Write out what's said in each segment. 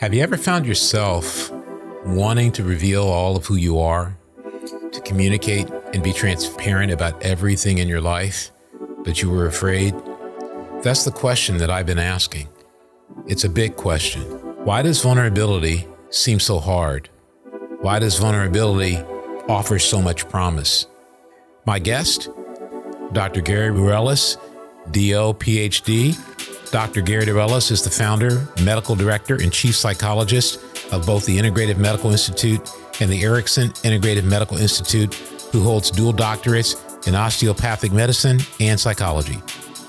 Have you ever found yourself wanting to reveal all of who you are, to communicate and be transparent about everything in your life, but you were afraid? That's the question that I've been asking. It's a big question. Why does vulnerability seem so hard? Why does vulnerability offer so much promise? My guest, Dr. Gary Ruelas, DO, PhD. Dr. Gary Ruelas is the founder, medical director, and chief psychologist of both the Integrative Medical Institute and the Erickson Integrative Medical Institute, who holds dual doctorates in osteopathic medicine and psychology.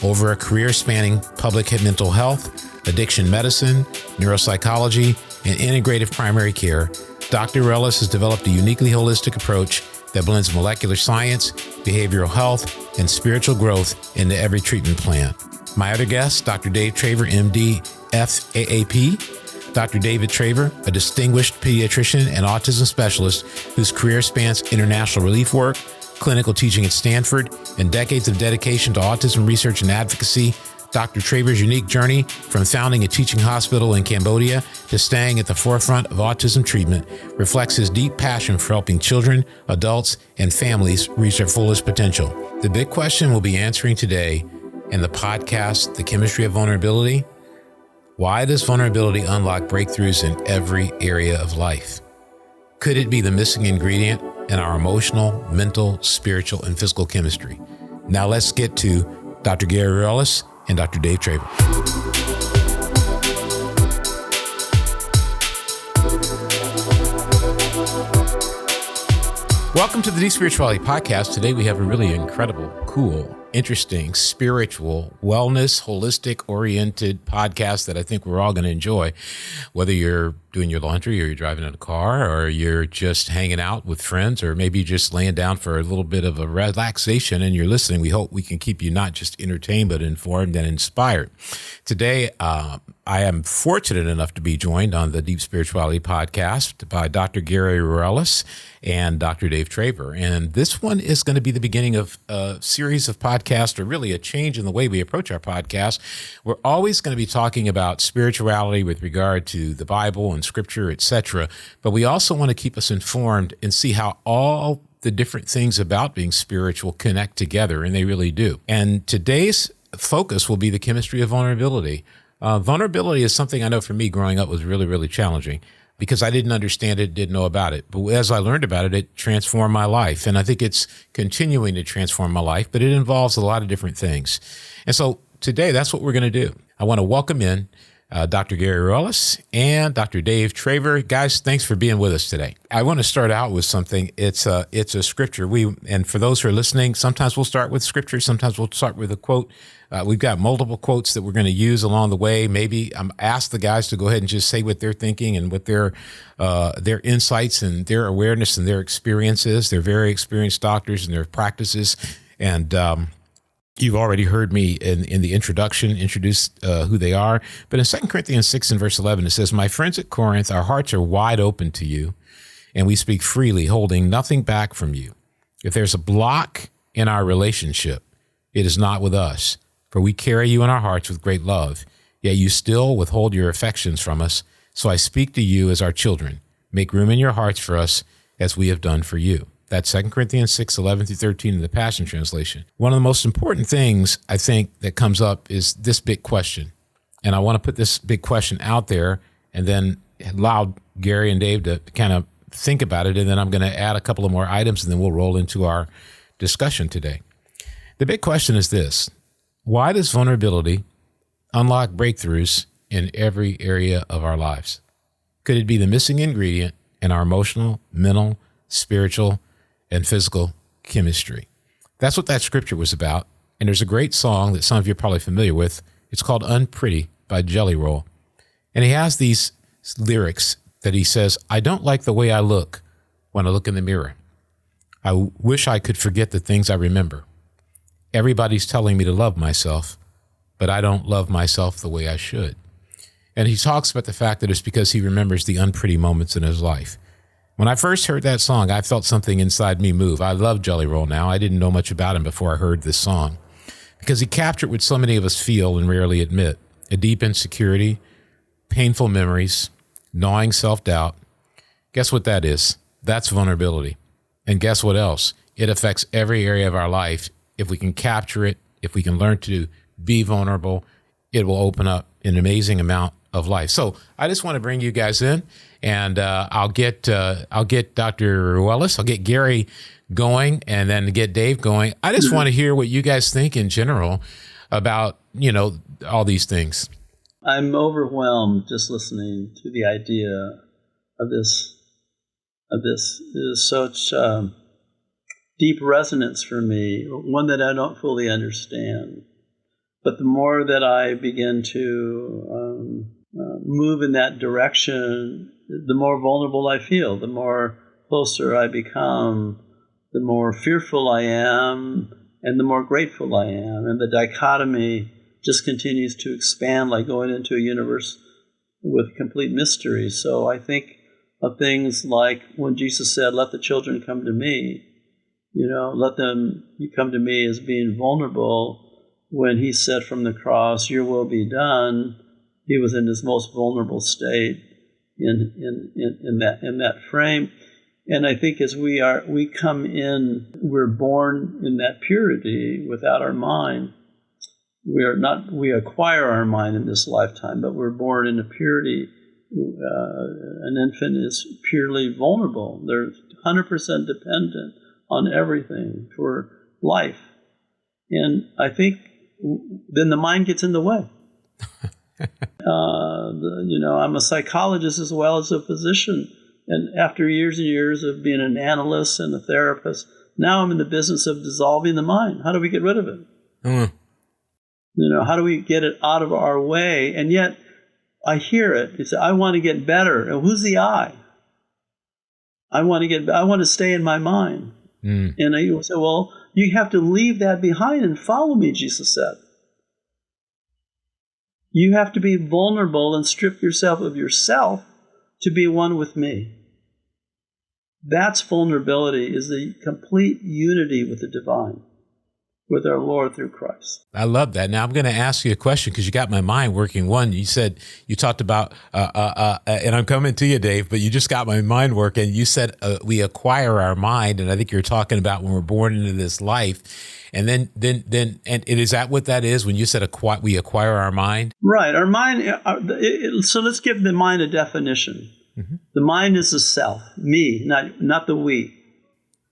Over a career spanning public mental health, addiction medicine, neuropsychology, and integrative primary care, Dr. Ruelas has developed a uniquely holistic approach that blends molecular science, behavioral health, and spiritual growth into every treatment plan. My other guest, Dr. Dave Traver, MD, FAAP. Dr. David Traver, a distinguished pediatrician and autism specialist whose career spans international relief work, clinical teaching at Stanford, and decades of dedication to autism research and advocacy. Dr. Traver's unique journey from founding a teaching hospital in Cambodia to staying at the forefront of autism treatment reflects his deep passion for helping children, adults, and families reach their fullest potential. The big question we'll be answering today in the podcast, The Chemistry of Vulnerability: why does vulnerability unlock breakthroughs in every area of life? Could it be the missing ingredient in our emotional, mental, spiritual, and physical chemistry? Now let's get to Dr. Gary Ruelas and Dr. Dave Traver. Welcome to the Deep Spirituality Podcast. Today we have a really incredible, cool, interesting, spiritual, wellness, holistic-oriented podcast that I think we're all going to enjoy. Whether you're doing your laundry or you're driving in a car or you're just hanging out with friends or maybe just laying down for a little bit of a relaxation and you're listening, we hope we can keep you not just entertained but informed and inspired. Today, I am fortunate enough to be joined on the Deep Spirituality Podcast by Dr. Gary Ruelas and Dr. Dave Traver. And this one is going to be the beginning of a series of podcasts, or really a change in the way we approach our podcast. We're always going to be talking about spirituality with regard to the Bible and Scripture, etc. But we also want to keep us informed and see how all the different things about being spiritual connect together, and they really do. And today's focus will be the chemistry of vulnerability. Vulnerability is something I know for me growing up was really, really challenging because I didn't understand it, didn't know about it. But as I learned about it, it transformed my life. And I think it's continuing to transform my life, but it involves a lot of different things. And so today, that's what we're going to do. I want to welcome in Dr. Gary Ruelas and Dr. Dave Traver. Guys, thanks for being with us today. I want to start out with something. It's a scripture. And for those who are listening, sometimes we'll start with scripture. Sometimes we'll start with a quote. We've got multiple quotes that we're going to use along the way. Maybe ask the guys to go ahead and just say what they're thinking and what their insights and their awareness and their experiences. They're very experienced doctors in their practices. And you've already heard me in the introduction introduce who they are. But in 2 Corinthians 6 and verse 11, it says, "My friends at Corinth, our hearts are wide open to you, and we speak freely, holding nothing back from you. If there's a block in our relationship, it is not with us. For we carry you in our hearts with great love, yet you still withhold your affections from us. So I speak to you as our children. Make room in your hearts for us as we have done for you." That's 2 Corinthians 6, 11 through 13 in the Passion Translation. One of the most important things I think that comes up is this big question. And I want to put this big question out there and then allow Gary and Dave to kind of think about it. And then I'm going to add a couple of more items and then we'll roll into our discussion today. The big question is this: why does vulnerability unlock breakthroughs in every area of our lives? Could it be the missing ingredient in our emotional, mental, spiritual, and physical chemistry? That's what that scripture was about. And there's a great song that some of you are probably familiar with. It's called Unpretty by Jelly Roll. And he has these lyrics that he says, "I don't like the way I look when I look in the mirror. I wish I could forget the things I remember. Everybody's telling me to love myself, but I don't love myself the way I should." And he talks about the fact that it's because he remembers the unpretty moments in his life. When I first heard that song, I felt something inside me move. I love Jelly Roll now. I didn't know much about him before I heard this song because he captured what so many of us feel and rarely admit: a deep insecurity, painful memories, gnawing self-doubt. Guess what that is? That's vulnerability. And guess what else? It affects every area of our life. If we can capture it, if we can learn to be vulnerable, it will open up an amazing amount of life. So I just want to bring you guys in, and I'll get Dr. Ruelas, I'll get Gary going, and then get Dave going. I just want to hear what you guys think in general about, all these things. I'm overwhelmed just listening to the idea of this. It is such deep resonance for me, one that I don't fully understand. But the more that I begin to move in that direction, the more vulnerable I feel, the more closer I become, the more fearful I am, and the more grateful I am. And the dichotomy just continues to expand, like going into a universe with complete mystery. So I think of things like when Jesus said, "Let the children come to me," let them come to me as being vulnerable. When he said from the cross, "Your will be done," he was in his most vulnerable state in that frame. And I think as we come in, we're born in that purity without our mind. We acquire our mind in this lifetime, but we're born in a purity. An infant is purely vulnerable. They're 100% dependent on everything for life. And I think then the mind gets in the way. I'm a psychologist as well as a physician. And after years and years of being an analyst and a therapist, now I'm in the business of dissolving the mind. How do we get rid of it? How do we get it out of our way? And yet I hear it. It's, I want to get better. And who's the I? I want to stay in my mind. And I say, well, you have to leave that behind and follow me, Jesus said. You have to be vulnerable and strip yourself of yourself to be one with me. That's vulnerability, is the complete unity with the divine, with our Lord through Christ. I love that. Now I'm going to ask you a question because you got my mind working. One, you talked about, and I'm coming to you, Dave, but you just got my mind working. You said we acquire our mind, and I think you're talking about when we're born into this life. And then, and is that what that is when you said we acquire our mind? Right. Our mind. So let's give the mind a definition. Mm-hmm. The mind is the self, me, not the we.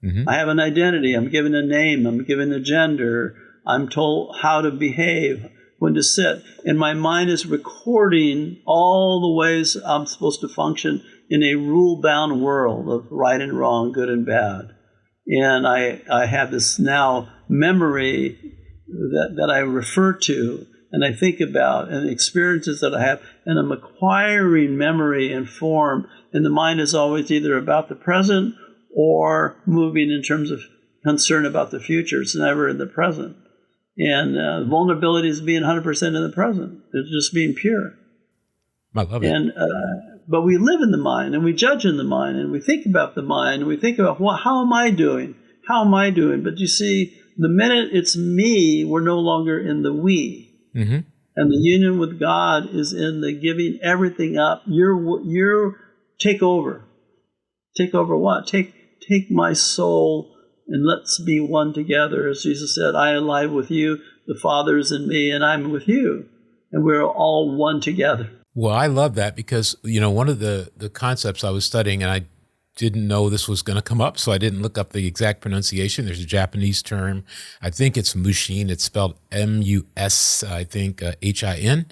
Mm-hmm. I have an identity. I'm given a name. I'm given a gender. I'm told how to behave, when to sit. And my mind is recording all the ways I'm supposed to function in a rule-bound world of right and wrong, good and bad. And I have this now memory that I refer to and I think about, and the experiences that I have, and I'm acquiring memory and form. And the mind is always either about the present or moving in terms of concern about the future. It's never in the present. And vulnerability is being 100% in the present. It's just being pure. I love it. But we live in the mind, and we judge in the mind, and we think about the mind, and we think about, how am I doing? How am I doing? But you see, the minute it's me, we're no longer in the we. Mm-hmm. And the union with God is in the giving everything up. You're take over. Take over what? Take my soul and let's be one together. As Jesus said, I am alive with you, the Father is in me, and I'm with you. And we're all one together. Well, I love that because, one of the concepts I was studying, and I didn't know this was going to come up, so I didn't look up the exact pronunciation. There's a Japanese term. I think it's mushin. It's spelled M-U-S, I think, H-I-N.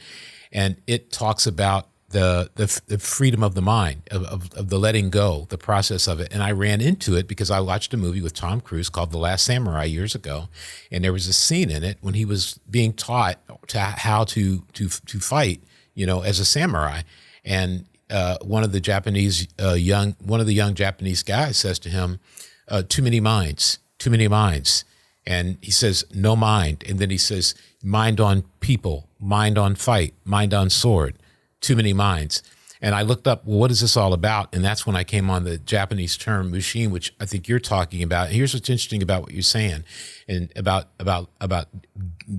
And it talks about the freedom of the mind, of the letting go, the process of it. And I ran into it because I watched a movie with Tom Cruise called The Last Samurai years ago. And there was a scene in it when he was being taught how to fight, as a samurai. And one of the young Japanese guys says to him, too many minds. And he says, no mind. And then he says, mind on people, mind on fight, mind on sword, too many minds. And I looked up, well, what is this all about? And that's when I came on the Japanese term mushin, which I think you're talking about. And here's what's interesting about what you're saying and about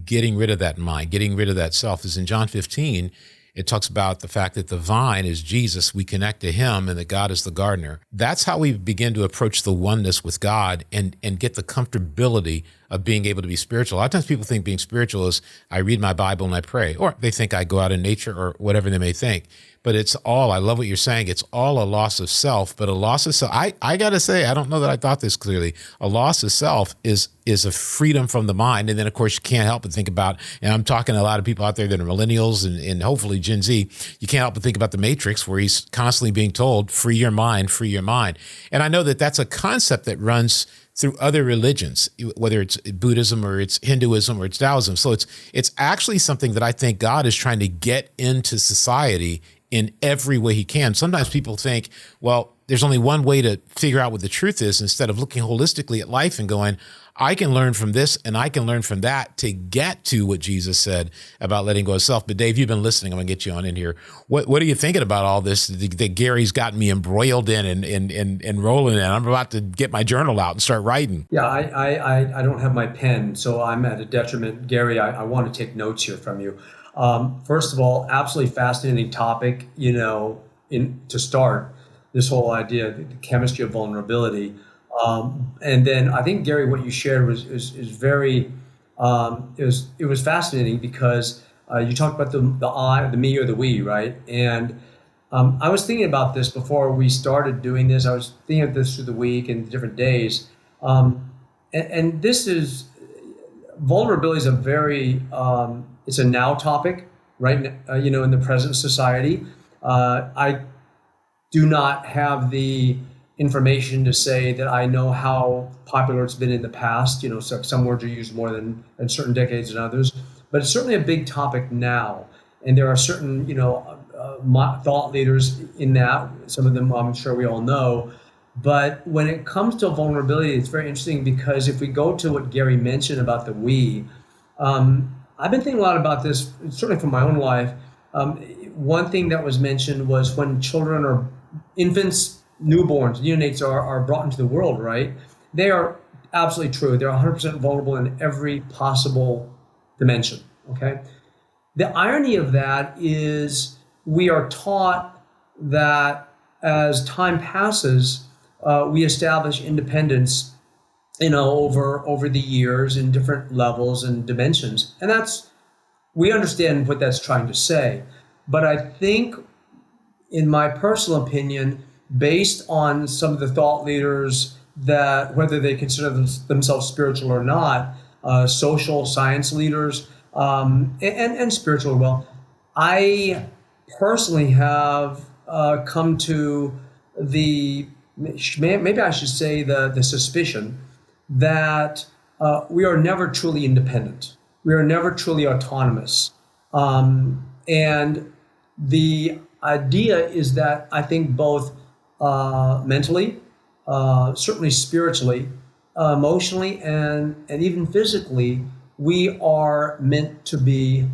getting rid of that mind, getting rid of that self is in John 15. It talks about the fact that the vine is Jesus. We connect to him and that God is the gardener. That's how we begin to approach the oneness with God and get the comfortability of being able to be spiritual. A lot of times people think being spiritual is I read my Bible and I pray, or they think I go out in nature or whatever they may think. But it's all, I love what you're saying, it's all a loss of self, but a loss of self. I got to say, I don't know that I thought this clearly. A loss of self is a freedom from the mind. And then, of course, you can't help but think about, and I'm talking to a lot of people out there that are millennials and hopefully Gen Z, you can't help but think about the Matrix, where he's constantly being told, free your mind, free your mind. And I know that that's a concept that runs through other religions, whether it's Buddhism or it's Hinduism or it's Taoism. So it's actually something that I think God is trying to get into society in every way he can. Sometimes people think, well, there's only one way to figure out what the truth is, instead of looking holistically at life and going, I can learn from this and I can learn from that to get to what Jesus said about letting go of self. But Dave, you've been listening. I'm gonna get you on in here. What are you thinking about all this that Gary's gotten me embroiled in and rolling in? I'm about to get my journal out and start writing. Yeah, I don't have my pen, so I'm at a detriment. Gary, I want to take notes here from you. First of all, absolutely fascinating topic, to start this whole idea, the chemistry of vulnerability. And then I think, Gary, what you shared is very, it was fascinating because you talked about the I, the me or the we, right? And I was thinking about this before we started doing this. I was thinking of this through the week and different days. And this is, vulnerability is a very, it's a now topic, right? In the present society. I do not have the information to say that I know how popular it's been in the past. So some words are used more than in certain decades than others, but it's certainly a big topic now. And there are certain, thought leaders in that. Some of them I'm sure we all know. But when it comes to vulnerability, it's very interesting because if we go to what Gary mentioned about the we, I've been thinking a lot about this, certainly from my own life. One thing that was mentioned was when children or infants, newborns, neonates are brought into the world, right? They are absolutely true. They're 100% vulnerable in every possible dimension, okay? The irony of that is we are taught that as time passes, we establish independence, over the years in different levels and dimensions. And we understand what that's trying to say. But I think, in my personal opinion, based on some of the thought leaders that, whether they consider themselves spiritual or not, social science leaders, and spiritual as well, I personally have come to maybe I should say the suspicion that we are never truly independent. We are never truly autonomous. And the idea is that I think both mentally, certainly spiritually, emotionally, and even physically, we are meant to be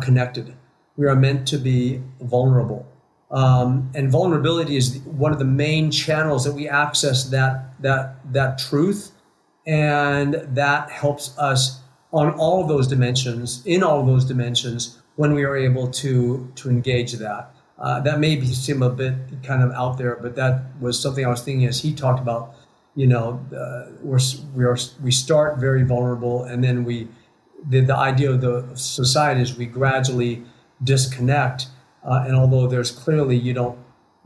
connected. We are meant to be vulnerable. And vulnerability is one of the main channels that we access that truth, and that helps us on all of those dimensions, when we are able to engage that. That may seem a bit kind of out there, but that was something I was thinking as he talked about. We start very vulnerable, and then the idea of the society is we gradually disconnect. And although there's clearly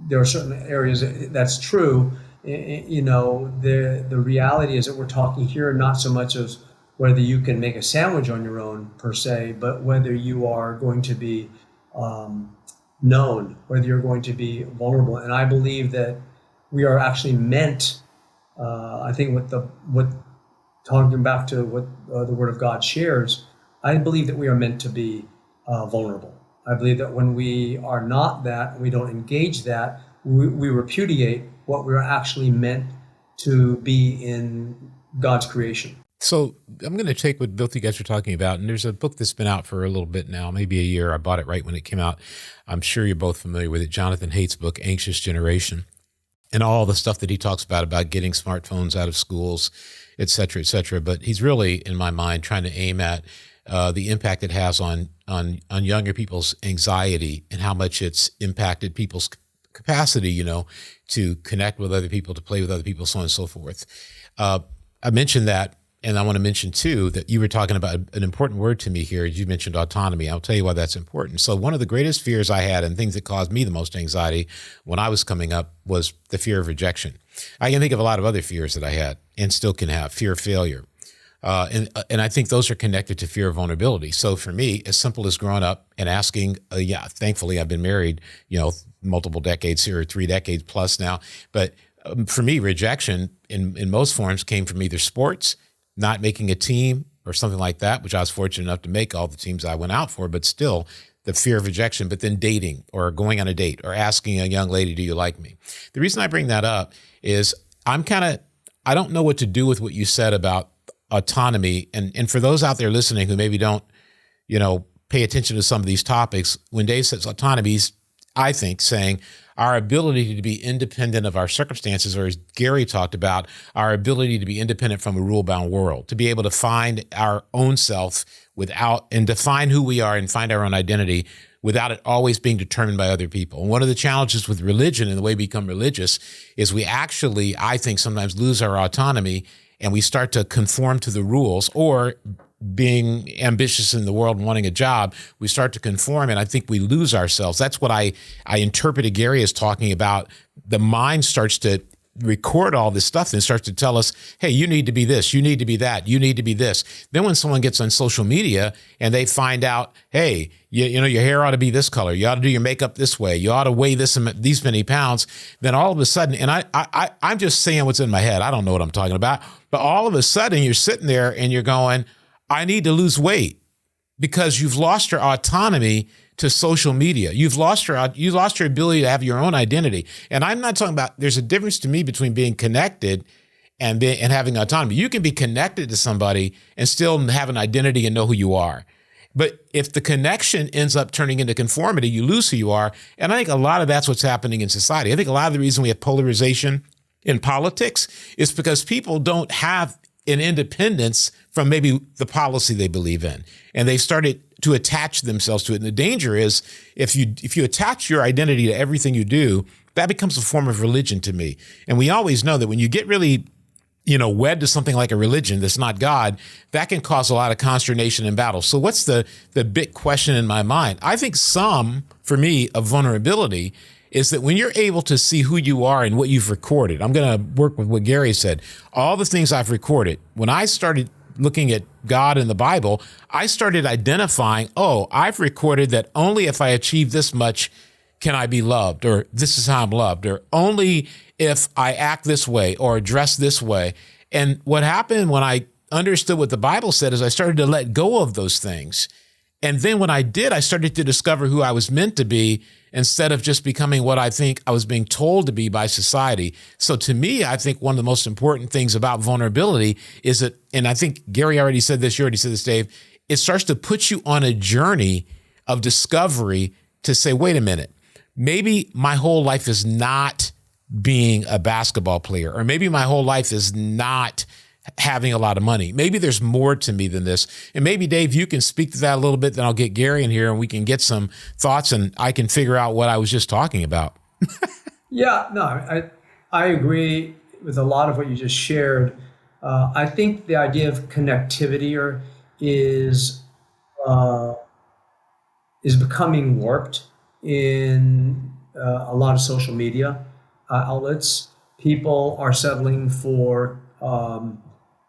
there are certain areas that's true. The reality is that we're talking here not so much as whether you can make a sandwich on your own per se, but whether you are going to be known, whether you're going to be vulnerable. And I believe that we are actually meant. I think talking back to what the Word of God shares, I believe that we are meant to be vulnerable. I believe that when we are not that, we don't engage that, we repudiate what we're actually meant to be in God's creation. So I'm going to take what both you guys are talking about, and there's a book that's been out for a little bit now, maybe a year. I bought it right when it came out. I'm sure you're both familiar with it. Jonathan Haidt's book, Anxious Generation, and all the stuff that he talks about getting smartphones out of schools, et cetera, et cetera. But he's really, in my mind, trying to aim at the impact it has on younger people's anxiety and how much it's impacted people's capacity, to connect with other people, to play with other people, so on and so forth. I mentioned that, and I want to mention too that you were talking about an important word to me here. You mentioned autonomy. I'll tell you why that's important. So one of the greatest fears I had and things that caused me the most anxiety when I was coming up was the fear of rejection. I can think of a lot of other fears that I had and still can have: fear of failure. And I think those are connected to fear of vulnerability. So for me, as simple as growing up and asking, thankfully I've been married, multiple decades here, 3 decades plus now. But for me, rejection in most forms came from either sports, not making a team or something like that, which I was fortunate enough to make all the teams I went out for, but still the fear of rejection, but then dating or going on a date or asking a young lady, do you like me? The reason I bring that up is I don't know what to do with what you said about autonomy. And for those out there listening who maybe don't, pay attention to some of these topics, when Dave says autonomy, he's, I think, saying our ability to be independent of our circumstances, or as Gary talked about, our ability to be independent from a rule-bound world, to be able to find our own self and define who we are and find our own identity without it always being determined by other people. And one of the challenges with religion and the way we become religious is we actually, I think, sometimes lose our autonomy and we start to conform to the rules, or being ambitious in the world and wanting a job, we start to conform, and I think we lose ourselves. That's what I interpreted Gary as talking about. The mind starts to record all this stuff and starts to tell us, hey, you need to be this, you need to be that, you need to be this. Then when someone gets on social media and they find out, hey, your hair ought to be this color, you ought to do your makeup this way, you ought to weigh these many pounds, then all of a sudden, and I'm just saying what's in my head, I don't know what I'm talking about, but all of a sudden you're sitting there and you're going, I need to lose weight, because you've lost your autonomy to social media. You lost your ability to have your own identity. And I'm not talking about, there's a difference to me between being connected and having autonomy. You can be connected to somebody and still have an identity and know who you are. But if the connection ends up turning into conformity, you lose who you are. And I think a lot of that's what's happening in society. I think a lot of the reason we have polarization in politics is because people don't have an independence from maybe the policy they believe in, and they've started to attach themselves to it. And the danger is if you attach your identity to everything you do, that becomes a form of religion to me. And we always know that when you get really, wed to something like a religion that's not God, that can cause a lot of consternation and battle. So what's the big question in my mind? I think for me, of vulnerability is that when you're able to see who you are and what you've recorded, I'm going to work with what Gary said, all the things I've recorded. When I started looking at God in the Bible, I started identifying, I've recorded that only if I achieve this much can I be loved, or this is how I'm loved, or only if I act this way or dress this way. And what happened when I understood what the Bible said is I started to let go of those things. And then when I did, I started to discover who I was meant to be instead of just becoming what I think I was being told to be by society. So to me, I think one of the most important things about vulnerability is that, and I think Gary already said this, you already said this, Dave, it starts to put you on a journey of discovery to say, wait a minute, maybe my whole life is not being a basketball player, or maybe my whole life is not having a lot of money. Maybe there's more to me than this. And maybe, Dave, you can speak to that a little bit, then I'll get Gary in here and we can get some thoughts and I can figure out what I was just talking about. Yeah, no, I agree with a lot of what you just shared. I think the idea of connectivity is becoming warped in a lot of social media outlets. People are settling for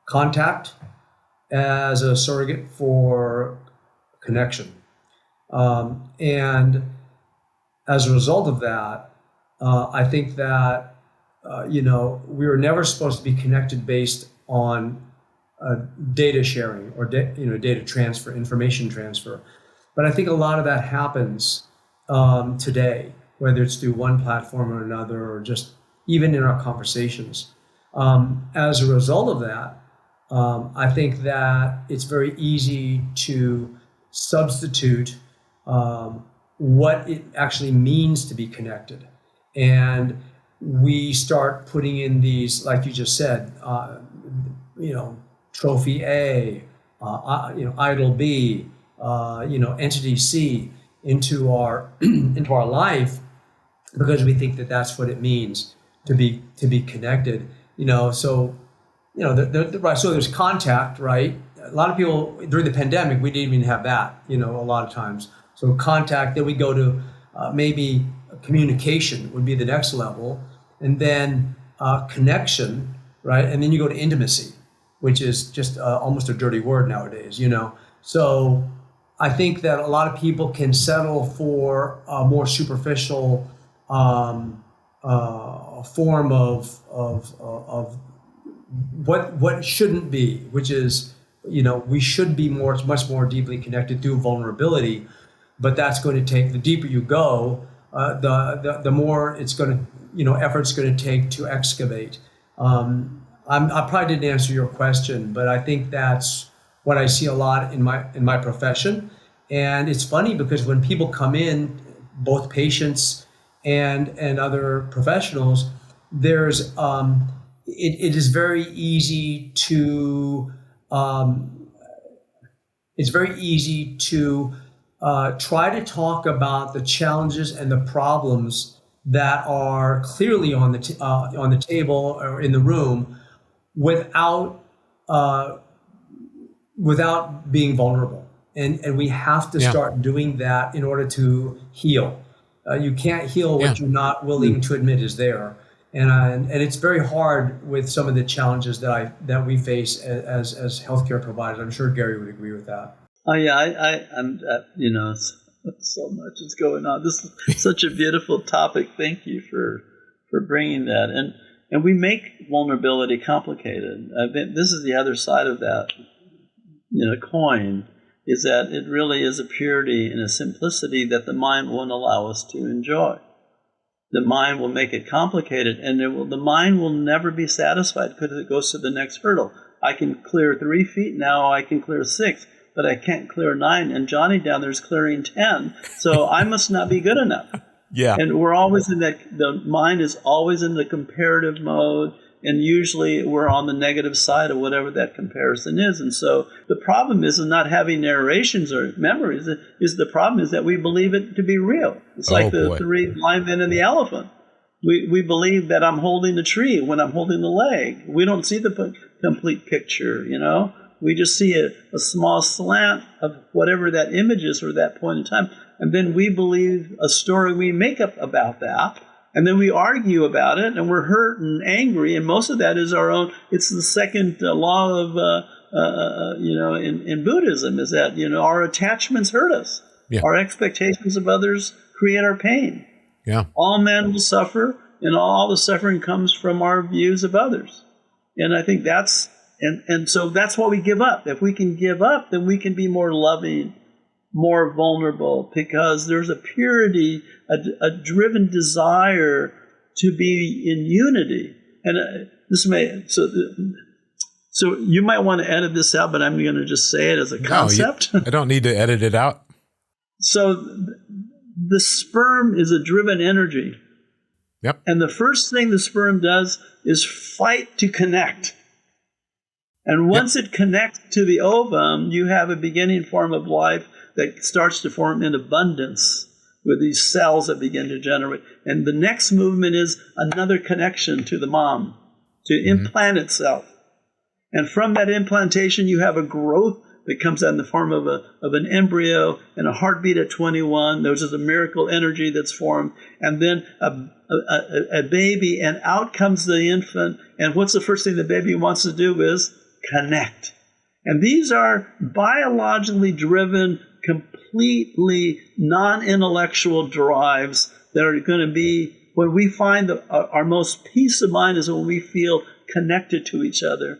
contact as a surrogate for connection. And as a result of that, I think that, we were never supposed to be connected based on data sharing or data transfer, information transfer. But I think a lot of that happens today, whether it's through one platform or another, or just even in our conversations. As a result of that, I think that it's very easy to substitute what it actually means to be connected. And we start putting in these, like you just said, trophy A, idol B, entity C into our into our life, because we think that that's what it means to be connected. So there's contact, right? A lot of people during the pandemic, we didn't even have that, a lot of times. So contact, then we go to maybe communication would be the next level, and then connection, right? And then you go to intimacy, which is just almost a dirty word nowadays, So I think that a lot of people can settle for a more superficial form of what shouldn't be, which is, we should be much more deeply connected through vulnerability, but that's going to take, the deeper you go, the more it's going to, effort's going to take to excavate. I probably didn't answer your question, but I think that's what I see a lot in my profession. And it's funny because when people come in, both patients and other professionals, there's it is very easy to try to talk about the challenges and the problems that are clearly on the table or in the room without being vulnerable. And we have to start doing that in order to heal. You can't heal what you're not willing to admit is there. And it's very hard with some of the challenges that we face as healthcare providers. I'm sure Gary would agree with that. Oh yeah, I'm so much is going on. This is such a beautiful topic. Thank you for bringing that. And we make vulnerability complicated. This is the other side of that, coin, is that it really is a purity and a simplicity that the mind won't allow us to enjoy. The mind will make it complicated, and the mind will never be satisfied because it goes to the next hurdle. I can clear 3 feet now, I can clear 6, but I can't clear 9, and Johnny down there is clearing 10, so I must not be good enough. Yeah. And we're always in that, the mind is always in the comparative mode, and usually we're on the negative side of whatever that comparison is. And so the problem is not having narrations or memories. The problem is that we believe it to be real. It's like the 3 blind men and the elephant. We believe that I'm holding the tree when I'm holding the leg. We don't see the complete picture, We just see a small slant of whatever that image is for that point in time. And then we believe a story we make up about that. And then we argue about it, and we're hurt and angry, and most of that is our own. It's the second law of, in Buddhism, is that, our attachments hurt us. Yeah. Our expectations of others create our pain. Yeah. All men will suffer, and all the suffering comes from our views of others. And I think that's, and so that's why we give up. If we can give up, then we can be more loving, more vulnerable, because there's a purity, a driven desire to be in unity. And so you might want to edit this out, but I'm going to just say it as a concept. I don't need to edit it out. So the sperm is a driven energy. Yep. And the first thing the sperm does is fight to connect. And once it connects to the ovum, you have a beginning form of life that starts to form in abundance with these cells that begin to generate. And the next movement is another connection to the mom, to implant itself. And from that implantation, you have a growth that comes out in the form of an embryo and a heartbeat at 21. There's just a miracle energy that's formed. And then a baby, and out comes the infant. And what's the first thing the baby wants to do is connect. And these are biologically driven, completely non-intellectual drives that are going to be, when we find our most peace of mind is when we feel connected to each other,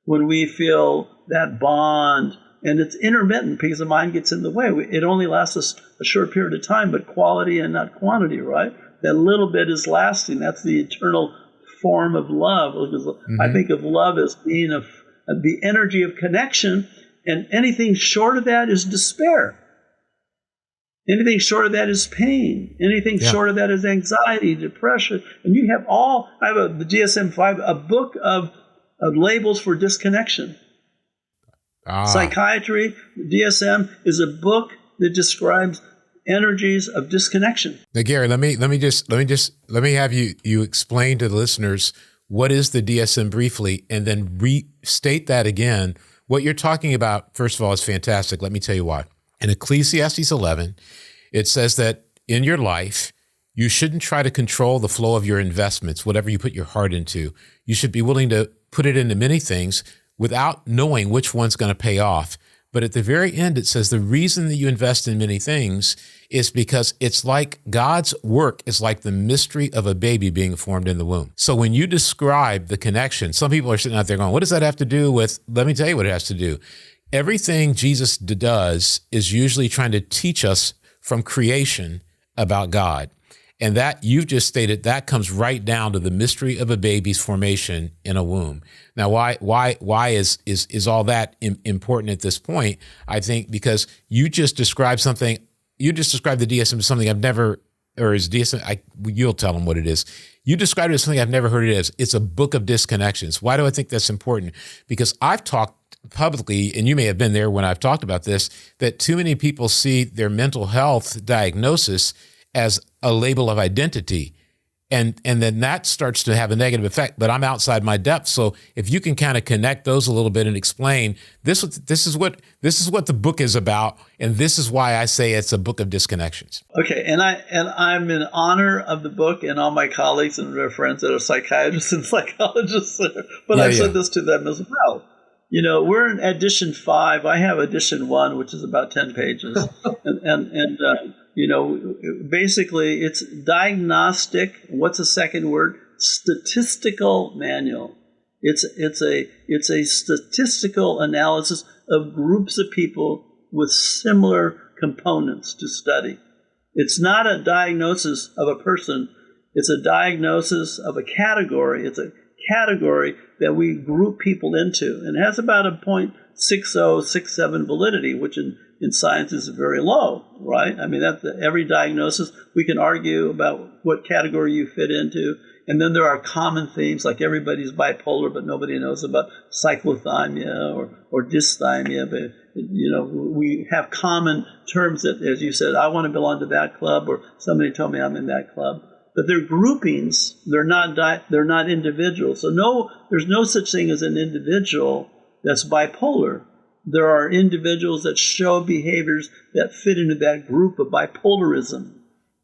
when we feel that bond. And it's intermittent because the mind gets in the way. It only lasts a short period of time, but quality and not quantity, right? That little bit is lasting. That's the eternal form of love. I think of love as being the energy of connection, and anything short of that is despair. Anything short of that is pain. Anything short of that is anxiety, depression. And you have I have the DSM-5, a book of labels for disconnection. Psychiatry, DSM, is a book that describes energies of disconnection. Now, Gary, let me have you explain to the listeners what is the DSM briefly, and then restate that again. What you're talking about, first of all, is fantastic. Let me tell you why. In Ecclesiastes 11, it says that in your life, you shouldn't try to control the flow of your investments, whatever you put your heart into. You should be willing to put it into many things without knowing which one's going to pay off. But at the very end, it says the reason that you invest in many things is because it's like God's work is like the mystery of a baby being formed in the womb. So when you describe the connection, some people are sitting out there going, what does that have to do with, let me tell you what it has to do. Everything Jesus does is usually trying to teach us from creation about God. And that you've just stated, that comes right down to the mystery of a baby's formation in a womb. Now, why is all that important at this point? I think because you just described something. You just described the DSM as something I've never, or is DSM? You'll tell them what it is. You described it as something I've never heard it as. It's a book of disconnections. Why do I think that's important? Because I've talked publicly, and you may have been there when I've talked about this, that too many people see their mental health diagnosis as a label of identity. And then that starts to have a negative effect, but I'm outside my depth. So if you can kind of connect those a little bit and explain this is what the book is about, and this is why I say it's a book of disconnections. Okay, and I'm in honor of the book and all my colleagues and their friends that are psychiatrists and psychologists, but I've said this to them as well. You know, we're in edition 5. I have edition 1, which is about 10 pages, and you know, basically it's diagnostic. What's the second word? Statistical manual. It's a statistical analysis of groups of people with similar components to study. It's not a diagnosis of a person. It's a diagnosis of a category. It's a category that we group people into, and it has about a 0.6067 validity, which in science is very low, right? I mean, every diagnosis, we can argue about what category you fit into. And then there are common themes, like everybody's bipolar, but nobody knows about cyclothymia or dysthymia. But, you know, we have common terms that, as you said, I want to belong to that club, or somebody told me I'm in that club. But they're groupings. They're not individuals. So there's no such thing as an individual that's bipolar. There are individuals that show behaviors that fit into that group of bipolarism.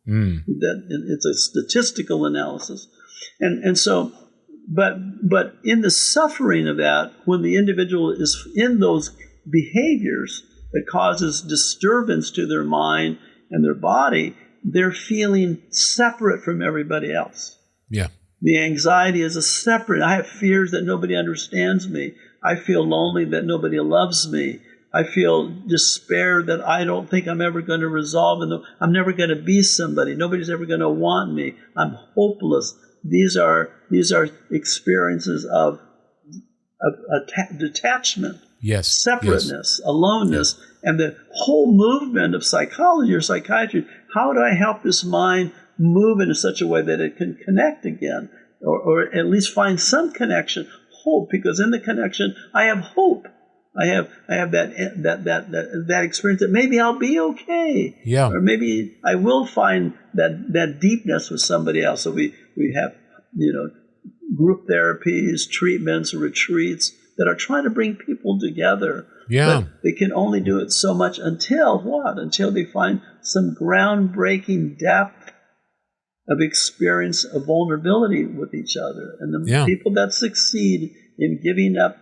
That it's a statistical analysis, and so, but in the suffering of that, when the individual is in those behaviors that causes disturbance to their mind and their body, they're feeling separate from everybody else. Yeah. The anxiety is a separate. I have fears that nobody understands me. I feel lonely that nobody loves me. I feel despair that I don't think I'm ever going to resolve, and I'm never going to be somebody. Nobody's ever going to want me. I'm hopeless. These are experiences of detachment, separateness, aloneness, and the whole movement of psychology or psychiatry. How do I help this mind move in such a way that it can connect again, or at least find some connection? Hope, because in the connection I have hope. I have that experience that maybe I'll be okay. Yeah. Or maybe I will find that deepness with somebody else. So we have, you know, group therapies, treatments, retreats that are trying to bring people together. Yeah. But they can only do it so much until what? Until they find some groundbreaking depth of experience of vulnerability with each other. And the people that succeed in giving up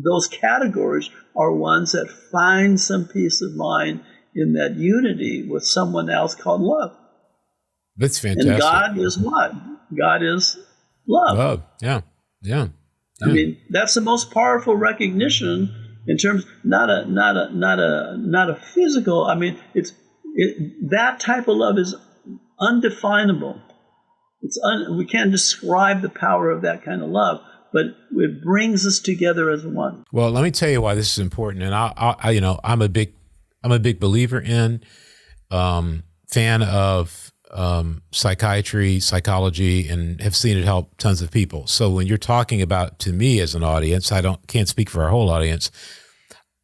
those categories are ones that find some peace of mind in that unity with someone else called love. That's fantastic. And God is what? God is love. Love. Yeah. I mean, that's the most powerful recognition in terms not a physical. I mean, that type of love is undefinable. We can't describe the power of that kind of love, but it brings us together as one. Well, let me tell you why this is important, and I'm a big believer in, fan of psychiatry, psychology, and have seen it help tons of people. So when you're talking about, to me as an audience, can't speak for our whole audience,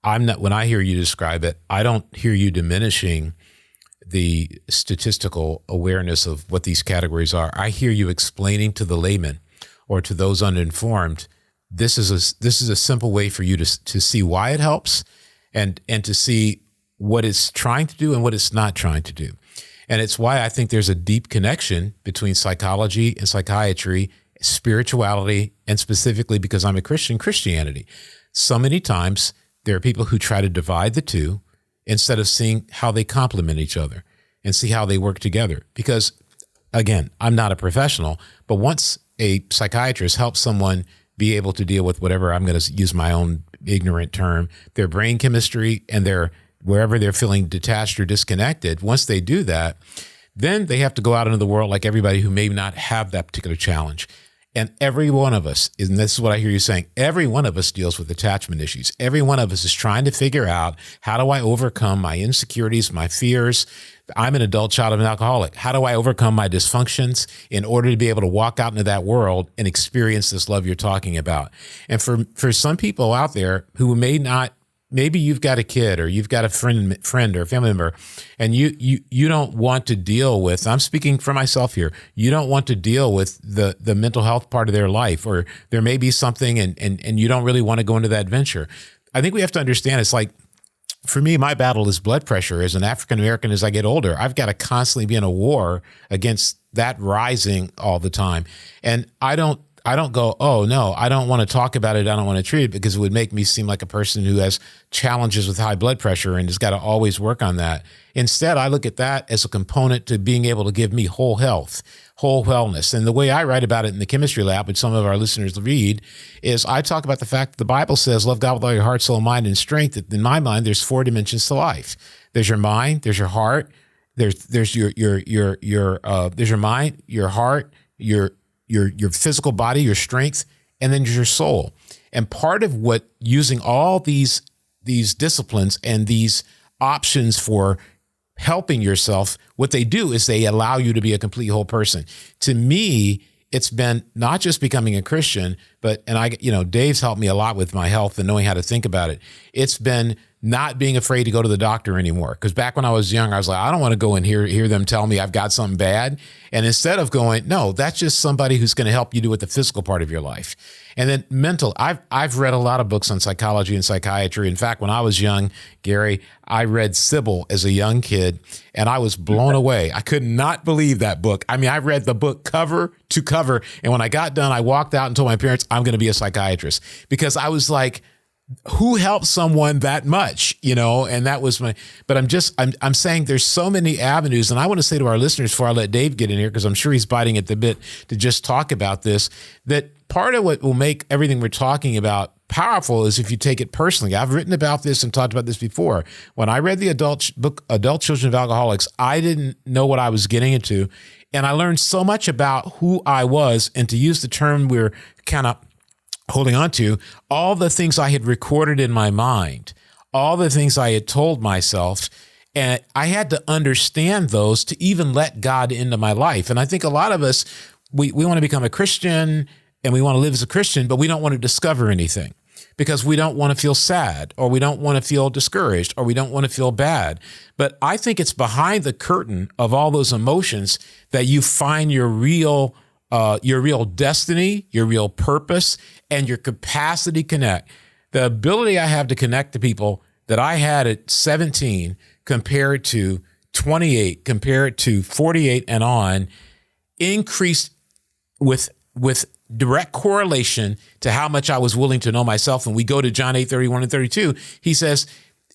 when I hear you describe it, I don't hear you diminishing the statistical awareness of what these categories are. I hear you explaining to the layman or to those uninformed, this is a simple way for you to see why it helps and to see what it's trying to do and what it's not trying to do. And it's why I think there's a deep connection between psychology and psychiatry, spirituality, and specifically because I'm a Christian, Christianity. So many times there are people who try to divide the two instead of seeing how they complement each other and see how they work together. Because again, I'm not a professional, but once a psychiatrist helps someone be able to deal with whatever, I'm going to use my own ignorant term, their brain chemistry and wherever they're feeling detached or disconnected, once they do that, then they have to go out into the world like everybody who may not have that particular challenge. And every one of us, and this is what I hear you saying, every one of us deals with attachment issues. Every one of us is trying to figure out, how do I overcome my insecurities, my fears? I'm an adult child of an alcoholic. How do I overcome my dysfunctions in order to be able to walk out into that world and experience this love you're talking about? And for some people out there who may not, maybe you've got a kid or you've got a friend or a family member, and you don't want to deal with, I'm speaking for myself here, you don't want to deal with the mental health part of their life, or there may be something and you don't really want to go into that venture. I think we have to understand, it's like, for me, my battle is blood pressure. As an African American, as I get older, I've got to constantly be in a war against that rising all the time. And I don't go, oh no, I don't want to talk about it. I don't want to treat it, because it would make me seem like a person who has challenges with high blood pressure and has got to always work on that. Instead, I look at that as a component to being able to give me whole health, whole wellness. And the way I write about it in the chemistry lab, which some of our listeners read, is I talk about the fact that the Bible says, love God with all your heart, soul, mind, and strength. That in my mind, there's 4 dimensions to life. There's your mind, there's your heart, there's your mind, your heart, your physical body, your strength, and then your soul. And part of what using all these disciplines and these options for helping yourself, what they do is they allow you to be a complete whole person. To me, it's been not just becoming a Christian, but Dave's helped me a lot with my health and knowing how to think about it. It's been not being afraid to go to the doctor anymore. Because back when I was young, I was like, I don't want to go and hear them tell me I've got something bad. And instead of going, no, that's just somebody who's going to help you do with the physical part of your life. And then mental, I've read a lot of books on psychology and psychiatry. In fact, when I was young, Gary, I read Sybil as a young kid, and I was blown away. I could not believe that book. I mean, I read the book cover to cover. And when I got done, I walked out and told my parents, I'm going to be a psychiatrist, because I was like, who helps someone that much, and that was but I'm saying there's so many avenues. And I want to say to our listeners, before I let Dave get in here, because I'm sure he's biting at the bit to just talk about this, that part of what will make everything we're talking about powerful is if you take it personally. I've written about this and talked about this before. When I read the book, Adult Children of Alcoholics, I didn't know what I was getting into. And I learned so much about who I was, and to use the term we're kind of holding on to, all the things I had recorded in my mind, all the things I had told myself, and I had to understand those to even let God into my life. And I think a lot of us, we want to become a Christian and we want to live as a Christian, but we don't want to discover anything because we don't want to feel sad, or we don't want to feel discouraged, or we don't want to feel bad. But I think it's behind the curtain of all those emotions that you find your real destiny, your real purpose, and your capacity to connect. The ability I have to connect to people that I had at 17 compared to 28, compared to 48 and on, increased with direct correlation to how much I was willing to know myself. And we go to John 8:31 and 32. He says,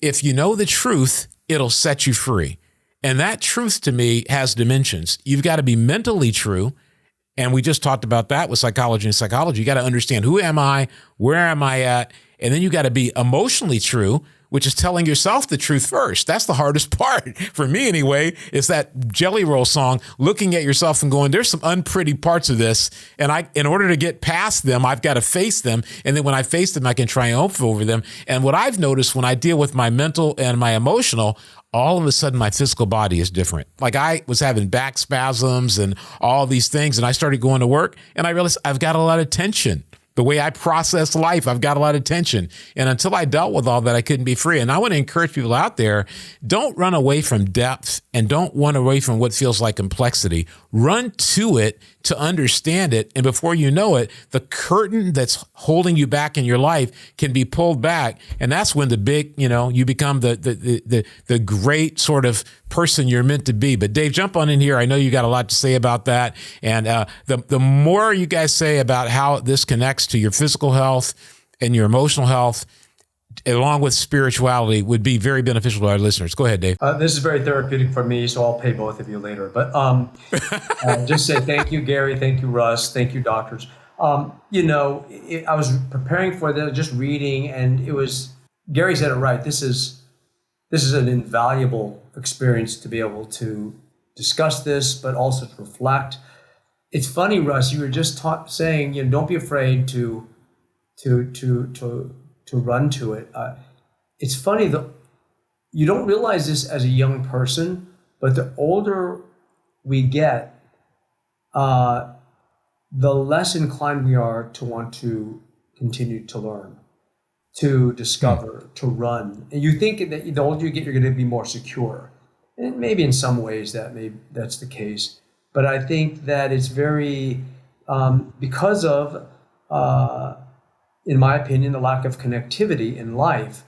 if you know the truth, it'll set you free. And that truth to me has dimensions. You've got to be mentally true. And we just talked about that with psychology and psychology. You got to understand, who am I? Where am I at? And then you got to be emotionally true, which is telling yourself the truth first. That's the hardest part for me anyway, is that Jelly Roll song, looking at yourself and going, there's some unpretty parts of this. And in order to get past them, I've got to face them. And then when I face them, I can triumph over them. And what I've noticed when I deal with my mental and my emotional, all of a sudden my physical body is different. Like I was having back spasms and all these things. And I started going to work and I realized I've got a lot of tension. The way I process life, I've got a lot of tension. And until I dealt with all that, I couldn't be free. And I want to encourage people out there, don't run away from depth and don't run away from what feels like complexity. Run to it to understand it. And before you know it, the curtain that's holding you back in your life can be pulled back. And that's when the big, you become the great sort of person you're meant to be. But Dave, jump on in here. I know you got a lot to say about that. And the more you guys say about how this connects to your physical health and your emotional health, along with spirituality, would be very beneficial to our listeners. Go ahead, Dave. This is very therapeutic for me, so I'll pay both of you later. But just say thank you, Gary. Thank you, Russ. Thank you, doctors. I was preparing for this, just reading, and Gary said it right. This is an invaluable experience to be able to discuss this, but also to reflect. It's funny, Russ, you were just saying, don't be afraid to run to it. It's funny that you don't realize this as a young person, but the older we get, the less inclined we are to want to continue to learn, to discover, to run. And you think that the older you get, you're going to be more secure. And maybe in some ways that's the case. But I think that it's very, because of, in my opinion, the lack of connectivity in life,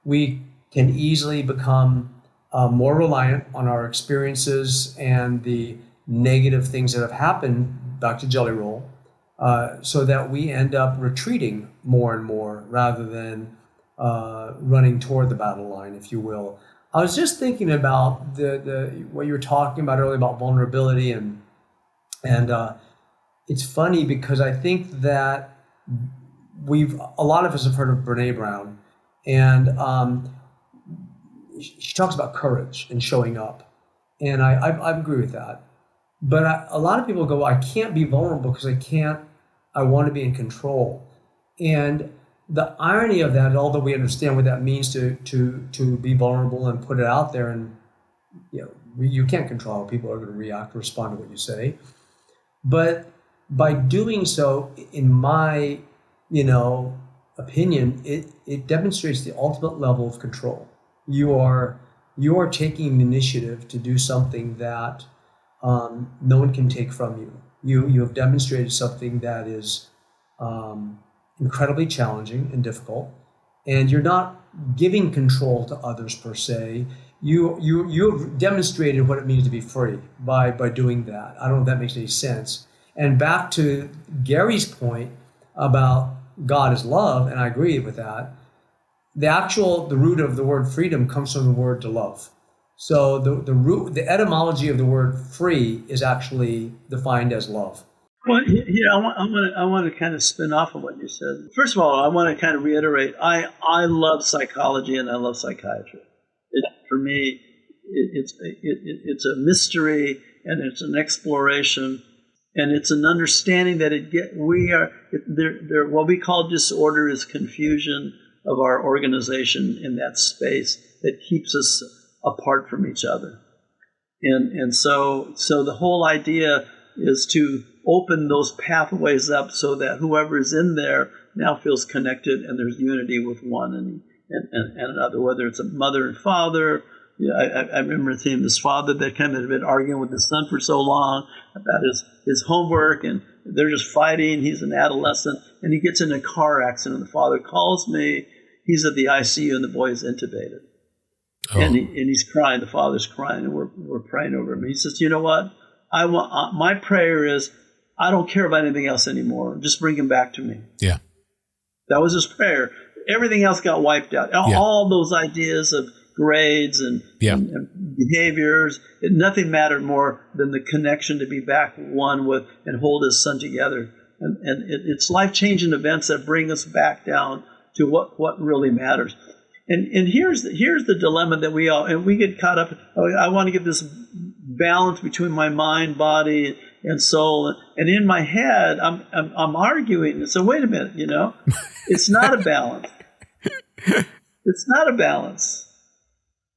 we can easily become more reliant on our experiences and the negative things that have happened, back to Jelly Roll, so that we end up retreating more and more rather than running toward the battle line, if you will. I was just thinking about the what you were talking about earlier about vulnerability, and it's funny because I think that a lot of us have heard of Brene Brown, and she talks about courage and showing up, and I agree with that. But a lot of people go, I can't be vulnerable because I want to be in control. And the irony of that, although we understand what that means to be vulnerable and put it out there, and you can't control how people are going to react or respond to what you say. But by doing so, in my opinion, it demonstrates the ultimate level of control. You are taking the initiative to do something that no one can take from you. You have demonstrated something that is incredibly challenging and difficult, and you're not giving control to others per se. You've demonstrated what it means to be free by doing that. I don't know if that makes any sense. And back to Gary's point about God is love, and I agree with that. The root of the word freedom comes from the word to love. So the etymology of the word free is actually defined as love. Well, I want to kind of spin off of what you said. First of all, I want to kind of reiterate, I love psychology and I love psychiatry. For me, it's a mystery and it's an exploration and it's an understanding that what we call disorder is confusion of our organization in that space that keeps us apart from each other. And so the whole idea is to open those pathways up so that whoever is in there now feels connected and there's unity with one and another, whether it's a mother and father. I remember seeing this father that kind of had been arguing with his son for so long about his homework, and they're just fighting. He's an adolescent, and he gets in a car accident. The father calls me. He's at the ICU, and the boy is intubated. Oh. And he's crying. The father's crying, and we're praying over him. He says, "You know what? My prayer is, I don't care about anything else anymore. Just bring him back to me." Yeah, that was his prayer. Everything else got wiped out. Yeah. All those ideas of grades and behaviors, nothing mattered more than the connection to be back one with and hold his son together. And it's life-changing events that bring us back down to what really matters. And here's the dilemma that we get caught up. I want to get this balance between my mind, body, and soul. And in my head, I'm arguing. So wait a minute, it's not a balance. It's not a balance.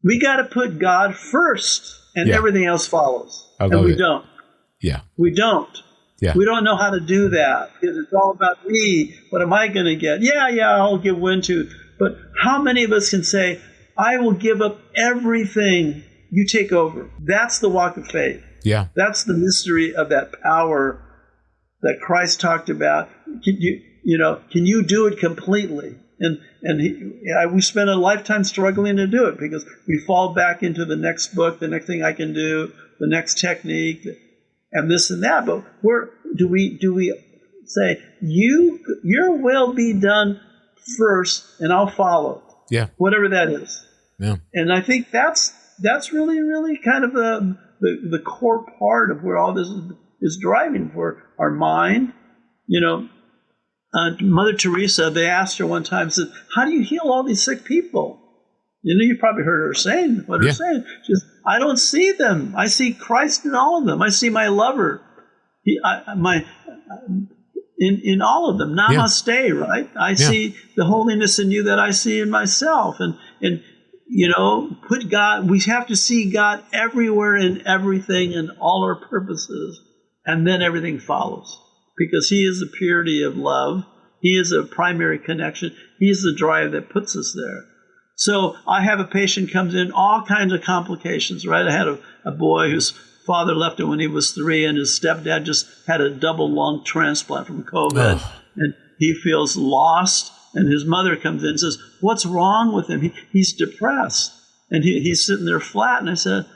We got to put God first, and everything else follows. And we don't. Yeah. We don't. Yeah. We don't know how to do that because it's all about me. What am I going to get? Yeah, I'll give in to. But how many of us can say, I will give up everything, you take over? That's the walk of faith. Yeah. That's the mystery of that power that Christ talked about. Can you do it completely? And we spend a lifetime struggling to do it because we fall back into the next book, the next thing I can do, the next technique, and this and that. But do we say, your will be done first, and I'll follow? Yeah. Whatever that is. Yeah. And I think that's really, really kind of the core part of where all this is driving for our mind. Mother Teresa, they asked her one time, said, how do you heal all these sick people? You probably heard her saying what her saying. She says, I don't see them. I see Christ in all of them. I see my lover. In all of them. Namaste, right? I see the holiness in you that I see in myself. And put God, we have to see God everywhere in everything and all our purposes. And then everything follows. Because he is the purity of love. He is a primary connection. He is the drive that puts us there. So I have a patient comes in, all kinds of complications, right? I had a boy whose father left him when he was 3, and his stepdad just had a double lung transplant from COVID. Oh. And he feels lost. And his mother comes in and says, what's wrong with him? He's depressed. And he's sitting there flat. And I said,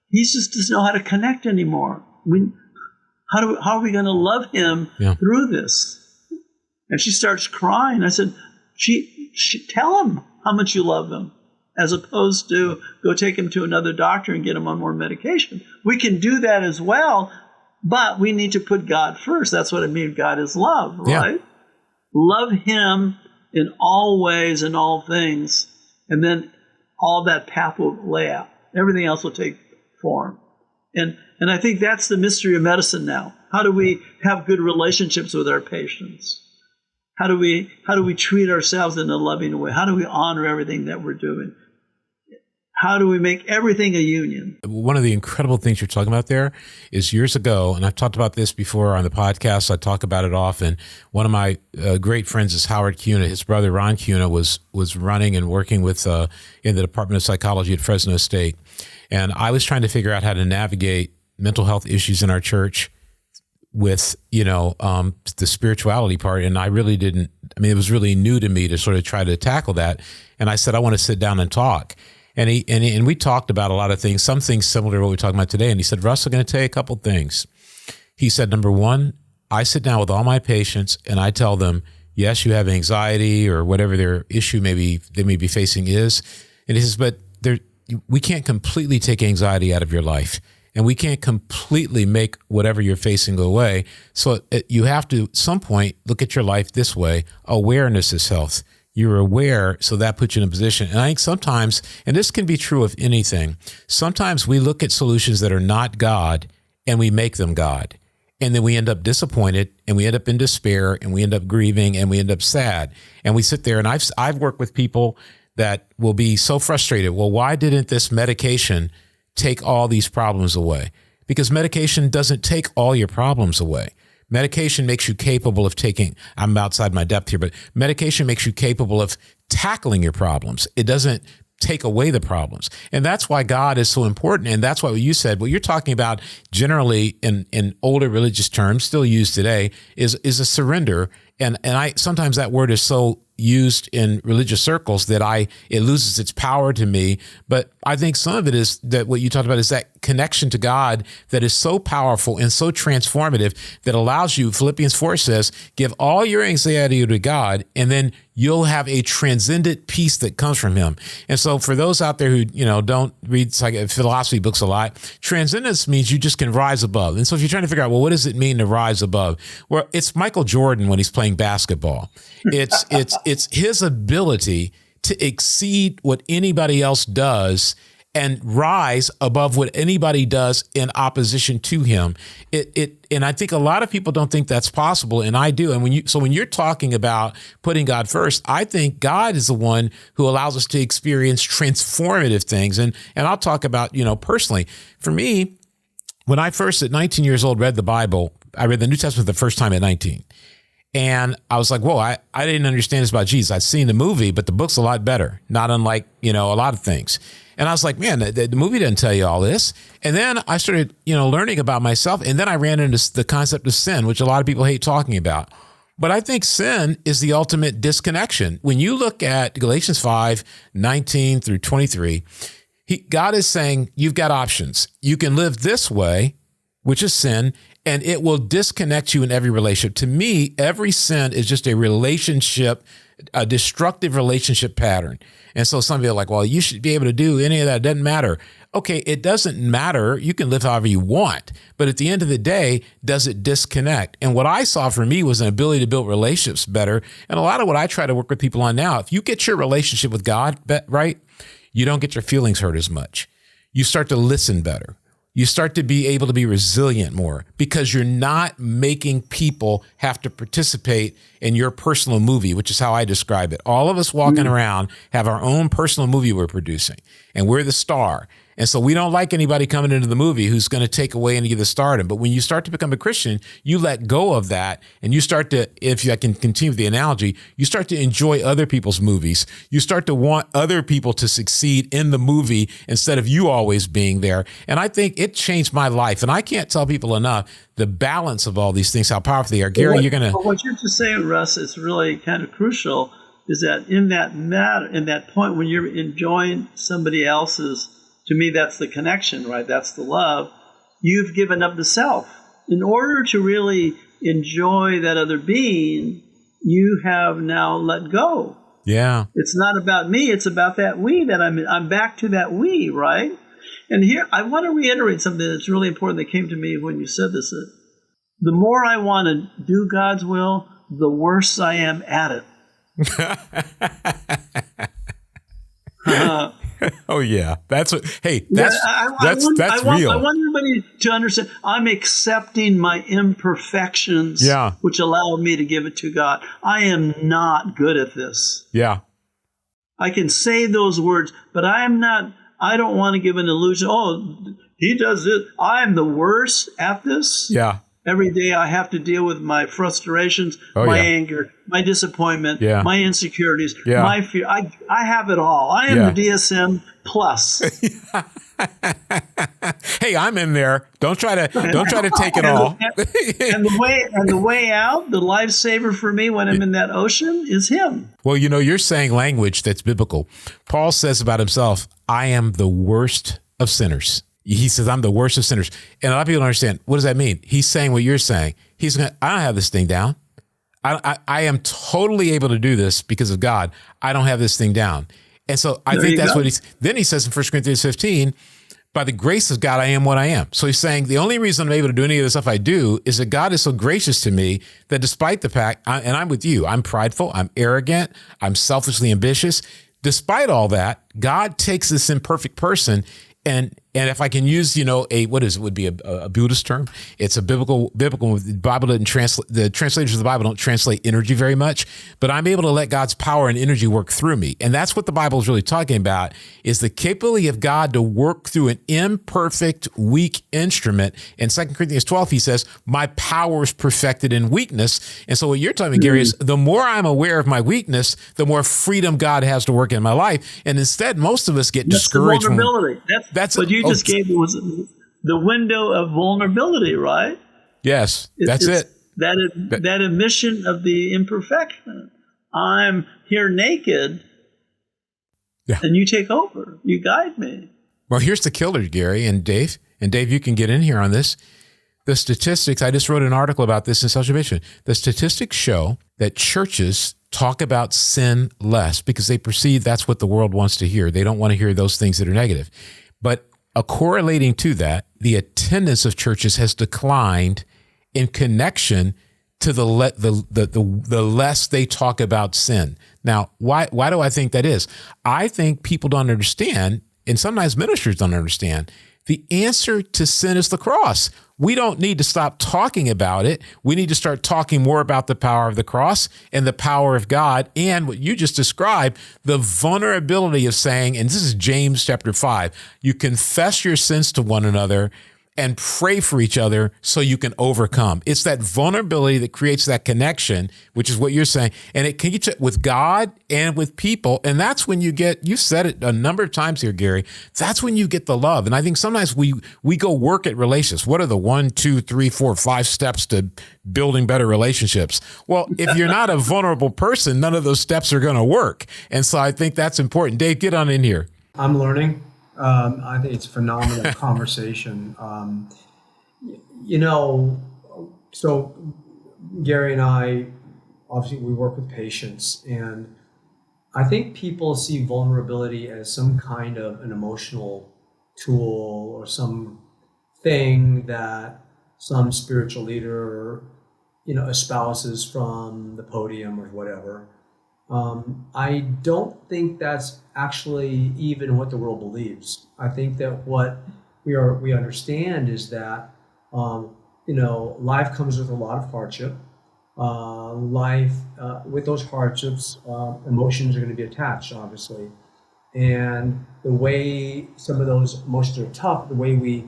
he just doesn't know how to connect anymore. How are we going to love him through this? And she starts crying. I said, tell him how much you love him, as opposed to go take him to another doctor and get him on more medication. We can do that as well, but we need to put God first. That's what I mean. God is love, right? Yeah. Love him in all ways and all things, and then all that path will lay out. Everything else will take form. And I think that's the mystery of medicine now. How do we have good relationships with our patients? How do we treat ourselves in a loving way? How do we honor everything that we're doing? How do we make everything a union? One of the incredible things you're talking about there is years ago, and I've talked about this before on the podcast, I talk about it often. One of my great friends is Howard Cunha. His brother, Ron Cunha, was running and working with in the Department of Psychology at Fresno State. And I was trying to figure out how to navigate mental health issues in our church with, the spirituality part. And I really didn't, it was really new to me to sort of try to tackle that. And I said, I want to sit down and talk. And we talked about a lot of things, some things similar to what we're talking about today. And he said, Russ, I'm going to tell you a couple things. He said, number one, I sit down with all my patients and I tell them, yes, you have anxiety or whatever their issue they may be facing is. And he says, but we can't completely take anxiety out of your life. And we can't completely make whatever you're facing go away. So you have to, at some point, look at your life this way. Awareness is health. You're aware, so that puts you in a position. And I think sometimes, and this can be true of anything, sometimes we look at solutions that are not God and we make them God. And then we end up disappointed and we end up in despair and we end up grieving and we end up sad. And we sit there, and I've worked with people that will be so frustrated. Well, why didn't this medication take all these problems away? Because medication doesn't take all your problems away. Medication makes you capable of I'm outside my depth here, but medication makes you capable of tackling your problems. It doesn't take away the problems. And that's why God is so important. And that's why what you said, what you're talking about generally in older religious terms, still used today, is a surrender. And I sometimes that word is so used in religious circles that it loses its power to me. But I think some of it is that what you talked about is that connection to God that is so powerful and so transformative that allows you, Philippians 4 says, give all your anxiety to God, and then you'll have a transcendent peace that comes from him. And so for those out there who, don't read philosophy books a lot, transcendence means you just can rise above. And so if you're trying to figure out, well, what does it mean to rise above? Well, it's Michael Jordan when he's playing basketball. It's his ability to exceed what anybody else does and rise above what anybody does in opposition to him. And I think a lot of people don't think that's possible, and I do. And when you're talking about putting God first, I think God is the one who allows us to experience transformative things. And I'll talk about, personally, for me, when I first at 19 years old read the Bible, I read the New Testament the first time at 19. And I was like, whoa, I didn't understand this about Jesus. I'd seen the movie, but the book's a lot better, not unlike, a lot of things. And I was like, man, the movie doesn't tell you all this. And then I started, learning about myself. And then I ran into the concept of sin, which a lot of people hate talking about. But I think sin is the ultimate disconnection. When you look at Galatians 5:19 through 23, God is saying you've got options. You can live this way, which is sin, and it will disconnect you in every relationship. To me, every sin is just a destructive relationship pattern. And so some people are like, well, you should be able to do any of that. It doesn't matter. Okay, it doesn't matter. You can live however you want. But at the end of the day, does it disconnect? And what I saw for me was an ability to build relationships better. And a lot of what I try to work with people on now, if you get your relationship with God right, you don't get your feelings hurt as much. You start to listen better. You start to be able to be resilient more because you're not making people have to participate in your personal movie, which is how I describe it. All of us walking around have our own personal movie we're producing, and we're the star. And so we don't like anybody coming into the movie who's going to take away any of the stardom. But when you start to become a Christian, you let go of that, and you start to, if I can continue with the analogy, you start to enjoy other people's movies. You start to want other people to succeed in the movie instead of you always being there. And I think it changed my life. And I can't tell people enough the balance of all these things, how powerful they are. Gary, you're going to... What you're just saying, Russ, is really kind of crucial, is that in that point when you're enjoying somebody else's, to me, that's the connection, right? That's the love. You've given up the self. In order to really enjoy that other being, you have now let go. Yeah. It's not about me. It's about that we that I'm back to that we, right? And here, I want to reiterate something that's really important that came to me when you said this. The more I want to do God's will, the worse I am at it. Oh yeah, that's real. I want everybody to understand. I'm accepting my imperfections, which allow me to give it to God. I am not good at this. Yeah, I can say those words, but I am not. I don't want to give an illusion. Oh, he does it. I am the worst at this. Yeah. Every day I have to deal with my frustrations, my anger, my disappointment, my insecurities, my fear. I have it all. I am the DSM plus. Hey, I'm in there. Don't try to take it all. And the way out, the lifesaver for me when I'm in that ocean is him. Well, you're saying language that's biblical. Paul says about himself, I am the worst of sinners. He says, I'm the worst of sinners. And a lot of people don't understand. What does that mean? He's saying what you're saying. He's going, I don't have this thing down. I am totally able to do this because of God. I don't have this thing down. And so I think that's what then he says in 1 Corinthians 15, by the grace of God, I am what I am. So he's saying the only reason I'm able to do any of the stuff I do is that God is so gracious to me that despite the fact, and I'm with you, I'm prideful, I'm arrogant, I'm selfishly ambitious. Despite all that, God takes this imperfect person and if I can use, would be a Buddhist term. It's a biblical, the Bible doesn't translate, the translators of the Bible don't translate energy very much, but I'm able to let God's power and energy work through me. And that's what the Bible is really talking about, is the capability of God to work through an imperfect, weak instrument. In 2 Corinthians 12, he says, my power is perfected in weakness. And so what you're telling me, Gary, is the more I'm aware of my weakness, the more freedom God has to work in my life. And instead, most of us get discouraged. The vulnerability. That's what you just gave was the window of vulnerability, right? Yes, that's it. That admission of the imperfection. I'm here naked, and you take over. You guide me. Well, here's the killer, Gary and Dave. And Dave, you can get in here on this. The statistics, I just wrote an article about this in Social Mission. The statistics show that churches talk about sin less because they perceive that's what the world wants to hear. They don't want to hear those things that are negative. But correlating to that, the attendance of churches has declined in connection to the less they talk about sin. Now, why do I think that is? I think people don't understand, and sometimes ministers don't understand, the answer to sin is the cross. We don't need to stop talking about it. We need to start talking more about the power of the cross and the power of God and what you just described, the vulnerability of saying, and this is James chapter 5, you confess your sins to one another and pray for each other so you can overcome. It's that vulnerability that creates that connection, which is what you're saying. And it can get you with God and with people. And that's when you said it a number of times here, Gary, that's when you get the love. And I think sometimes we go work at relationships. What are the 1, 2, 3, 4, 5 steps to building better relationships? Well, if you're not a vulnerable person, none of those steps are going to work. And so I think that's important. Dave, get on in here. I'm learning. I think it's a phenomenal conversation. So Gary and I, obviously we work with patients, and I think people see vulnerability as some kind of an emotional tool or some thing that some spiritual leader, espouses from the podium or whatever. I don't think that's actually even what the world believes. I think that what we understand is that life comes with a lot of hardship. With those hardships, emotions are going to be attached, obviously, and the way some of those emotions are tough, the way we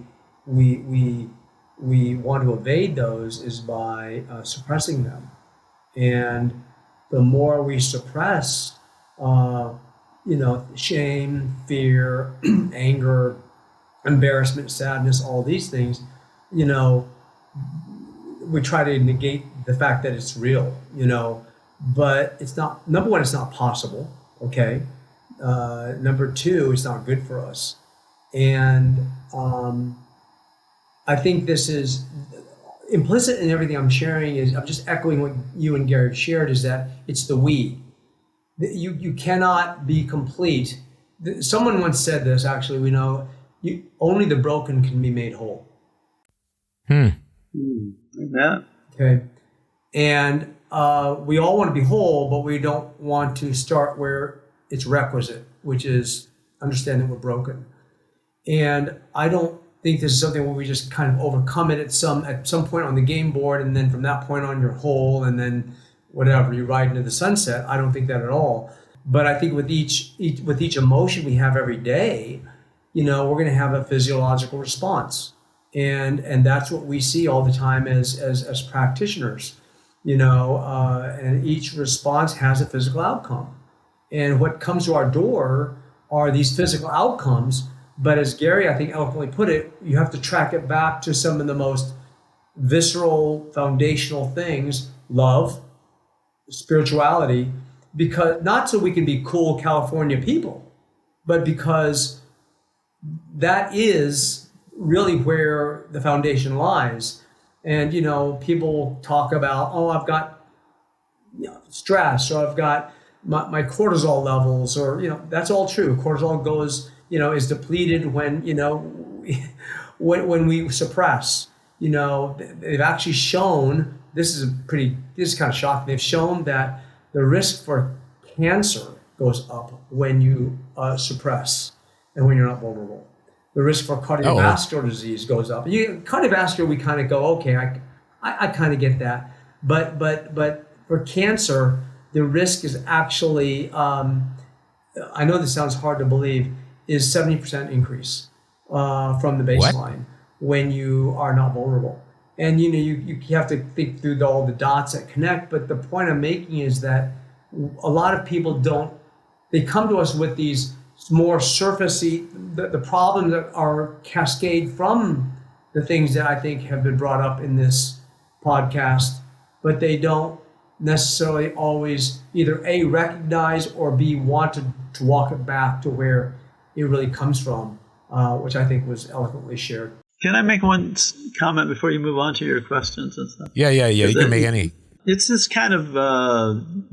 want to evade those is by suppressing them, and the more we suppress, shame, fear, anger, embarrassment, sadness, all these things, we try to negate the fact that it's real, but it's not, number one, it's not possible. Okay. Number two, it's not good for us. And I think this is implicit in everything I'm sharing is, I'm just echoing what you and Gary shared, is that it's the we. You cannot be complete. Someone once said this, actually, only the broken can be made whole. Amen. Okay. And we all want to be whole, but we don't want to start where it's requisite, which is understand that we're broken. And I don't think this is something where we just kind of overcome it at some point on the game board, and then from that point on you're whole, and then whatever, you ride into the sunset. I don't think that at all. But I think with each emotion we have every day, we're going to have a physiological response, and that's what we see all the time as practitioners, and each response has a physical outcome, and what comes to our door are these physical outcomes. But as Gary, I think, eloquently put it, you have to track it back to some of the most visceral, foundational things: love, spirituality, because not so we can be cool California people, but because that is really where the foundation lies. And, people talk about, I've got stress, or I've got my cortisol levels, or, that's all true. Cortisol goes, is depleted when we suppress. They've actually shown, this is kind of shocking. They've shown that the risk for cancer goes up when you suppress and when you're not vulnerable. The risk for cardiovascular disease goes up. Cardiovascular, we kind of go, okay, I kind of get that. But for cancer, the risk is actually, I know this sounds hard to believe, is 70% increase from the baseline when you are not vulnerable. And you have to think through all the dots that connect. But the point I'm making is that a lot of people they come to us with these more surfacey, the problems that are cascade from the things that I think have been brought up in this podcast, but they don't necessarily always either A, recognize, or B, want to walk it back to where it really comes from, which I think was eloquently shared. Can I make one comment before you move on to your questions and stuff? Yeah. You can make any. It's this kind of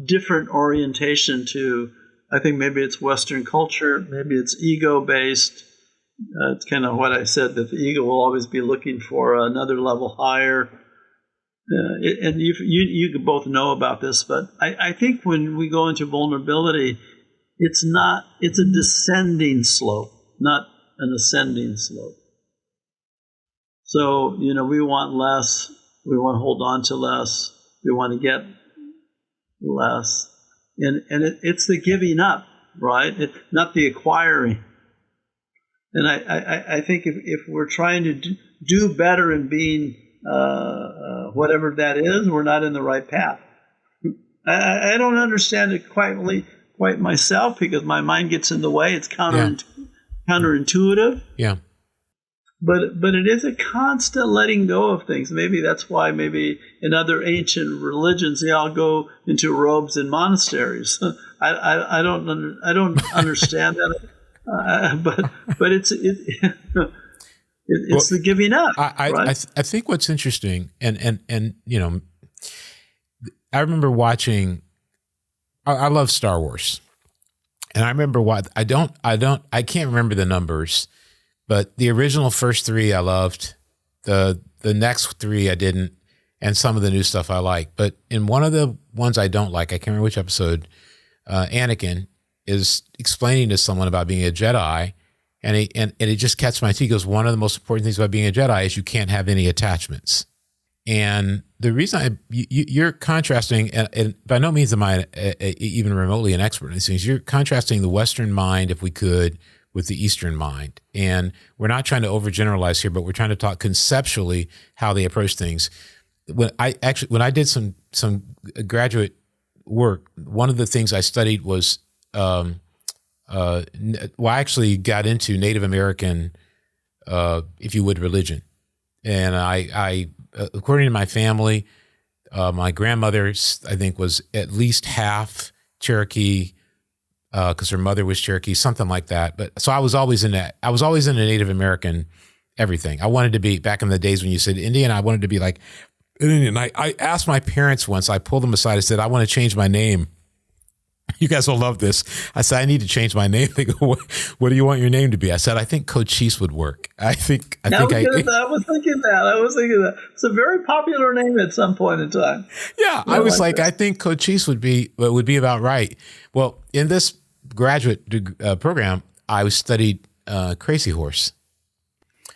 different orientation to, I think maybe it's Western culture, maybe it's ego-based. It's kind of what I said, that the ego will always be looking for another level higher. And you both know about this, but I think when we go into vulnerability, it's a descending slope, not an ascending slope. So, we want less, we want to hold on to less, we want to get less. And it's the giving up, right? Not the acquiring. And I think if we're trying to do better in being whatever that is, we're not in the right path. I don't understand it quite myself because my mind gets in the way. It's counterintuitive. Yeah. But it is a constant letting go of things. Maybe that's why maybe in other ancient religions they all go into robes in monasteries. I don't understand that. But it's the giving up. I think what's interesting, and you know, I remember watching. I love Star Wars, and I remember I can't remember the numbers, but the original first three I loved. The next three I didn't, and some of the new stuff I like. But in one of the ones I don't like, I can't remember which episode, Anakin is explaining to someone about being a Jedi, and it just catches my teeth. He goes, one of the most important things about being a Jedi is you can't have any attachments. And the reason you're contrasting, and by no means am I even remotely an expert in these things, you're contrasting the Western mind, if we could, with the Eastern mind. And we're not trying to overgeneralize here, but we're trying to talk conceptually how they approach things. When I did some graduate work, one of the things I studied was, I actually got into Native American, if you would, religion. And I according to my family, my grandmother, I think, was at least half Cherokee, because her mother was Cherokee, something like that. But so I was always in that. I was always in a Native American everything. I wanted to be, back in the days when you said Indian, I wanted to be like an Indian. I asked my parents once, I pulled them aside, I said, I want to change my name. You guys will love this. I said, I need to change my name. They go, what do you want your name to be? I said, I think Cochise would work. I was thinking that. It's a very popular name at some point in time. Yeah. I was like I think Cochise would be about right. Well, in this graduate program, I studied Crazy Horse.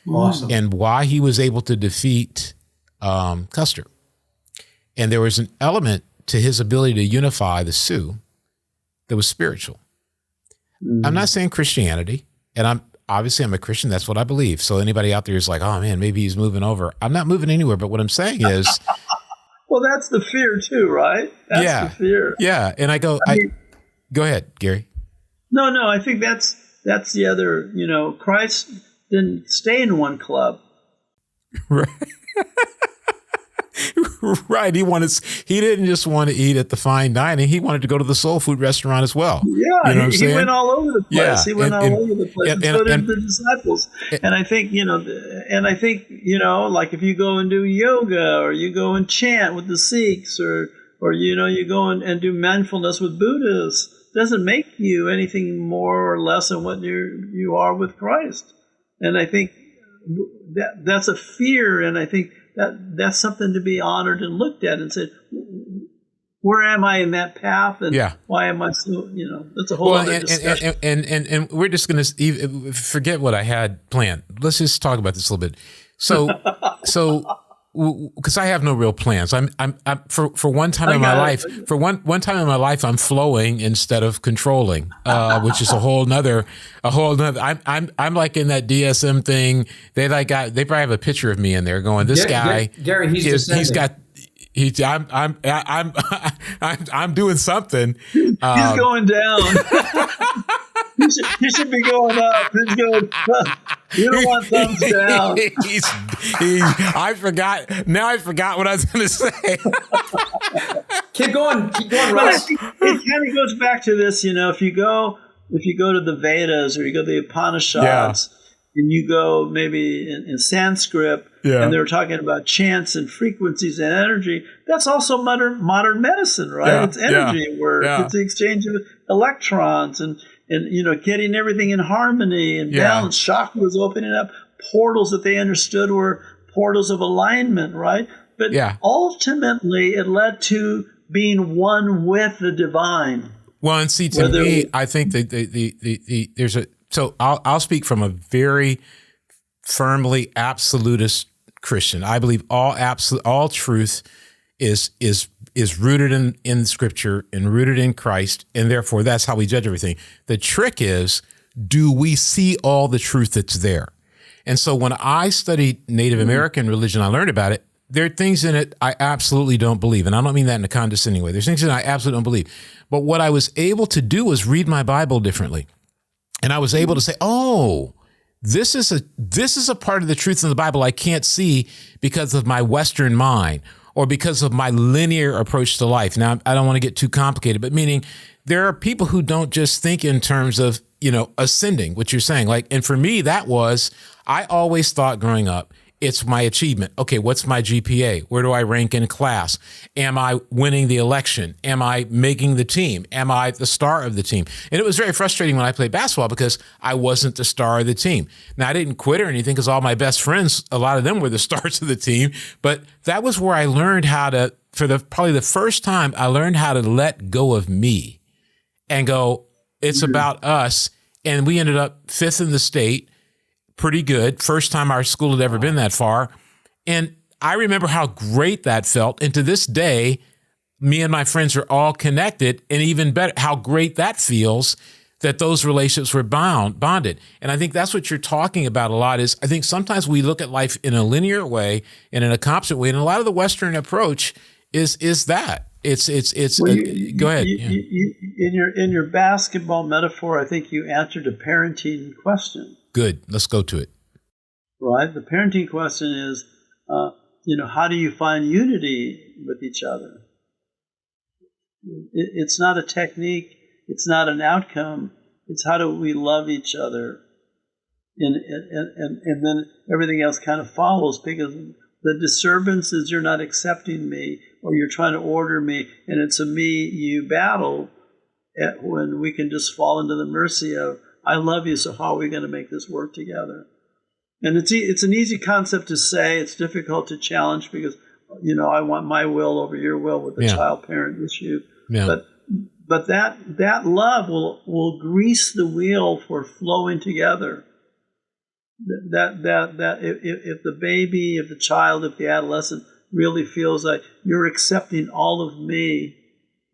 Awesome. And why he was able to defeat Custer. And there was an element to his ability to unify the Sioux that was spiritual. I'm not saying Christianity, and I'm a Christian. That's what I believe. So anybody out there is like, oh man, maybe he's moving over. I'm not moving anywhere. But what I'm saying is, well, that's the fear too, right? That's the fear. Yeah. And go ahead, Gary. No. I think that's the other. You know, Christ didn't stay in one club. Right. Right. He didn't just want to eat at the fine dining. He wanted to go to the soul food restaurant as well. Yeah. You know he went all over the place. Yeah. He went all over the place. And so did the disciples. And I think, like if you go and do yoga, or you go and chant with the Sikhs, or you go and do mindfulness with Buddhists, doesn't make you anything more or less than what you are with Christ. And I think that's a fear, and I think that's something to be honored and looked at and said, where am I in that path, and why am I so, that's a whole other discussion. And we're just going to forget what I had planned. Let's just talk about this a little bit. So because I have no real plans. I'm for one time in my life, I'm flowing instead of controlling, which is a whole nother. I'm like in that DSM thing. They probably have a picture of me in there going, this guy, Gary, I'm doing something. He's going down. He should be going up. He's going up. You don't want thumbs down. I forgot. Now I forgot what I was going to say. Keep going, Russ. It kind of goes back to this. If you go to the Vedas, or you go to the Upanishads, and you go maybe in Sanskrit, and they're talking about chants and frequencies and energy. That's also modern medicine, right? Yeah. It's energy work. Yeah. It's the exchange of electrons and getting everything in harmony and balance. Chakras opening up portals that they understood were portals of alignment, right? But ultimately, it led to being one with the divine. Well, and see, to me, I think that there's a. So I'll speak from a very firmly absolutist Christian. I believe all truth is rooted in Scripture and rooted in Christ, and therefore that's how we judge everything. The trick is do we see all the truth that's there? And so when I studied Native American religion, I learned about it. There are things in it I absolutely don't believe. And I don't mean that in a condescending way. There's things that I absolutely don't believe. But what I was able to do was read my Bible differently. And I was able to say, oh, this is a part of the truth in the Bible I can't see because of my Western mind or because of my linear approach to life. Now, I don't want to get too complicated, but meaning there are people who don't just think in terms of, ascending, what you're saying. And for me, I always thought growing up, it's my achievement. Okay, what's my GPA? Where do I rank in class? Am I winning the election? Am I making the team? Am I the star of the team? And it was very frustrating when I played basketball because I wasn't the star of the team. Now, I didn't quit or anything because all my best friends, a lot of them were the stars of the team. But that was where I learned how to, probably the first time, I learned how to let go of me and go, it's about us. And we ended up 5th in the state. Pretty good. First time our school had ever been that far. And I remember how great that felt. And to this day, me and my friends are all connected, and even better, how great that feels that those relationships were bonded. And I think that's what you're talking about a lot is I think sometimes we look at life in a linear way and in a composite way. And a lot of the Western approach is that. Go ahead. In your basketball metaphor, I think you answered a parenting question. Good. Let's go to it. Right. The parenting question is, how do you find unity with each other? It's not a technique. It's not an outcome. It's how do we love each other? And then everything else kind of follows, because the disturbance is you're not accepting me or you're trying to order me, and it's a me-you battle when we can just fall into the mercy of, I love you, so how are we going to make this work together? And it's an easy concept to say. It's difficult to challenge because, I want my will over your will with the child-parent issue. Yeah. But that love will grease the wheel for flowing together. That if the baby, if the child, if the adolescent really feels like you're accepting all of me,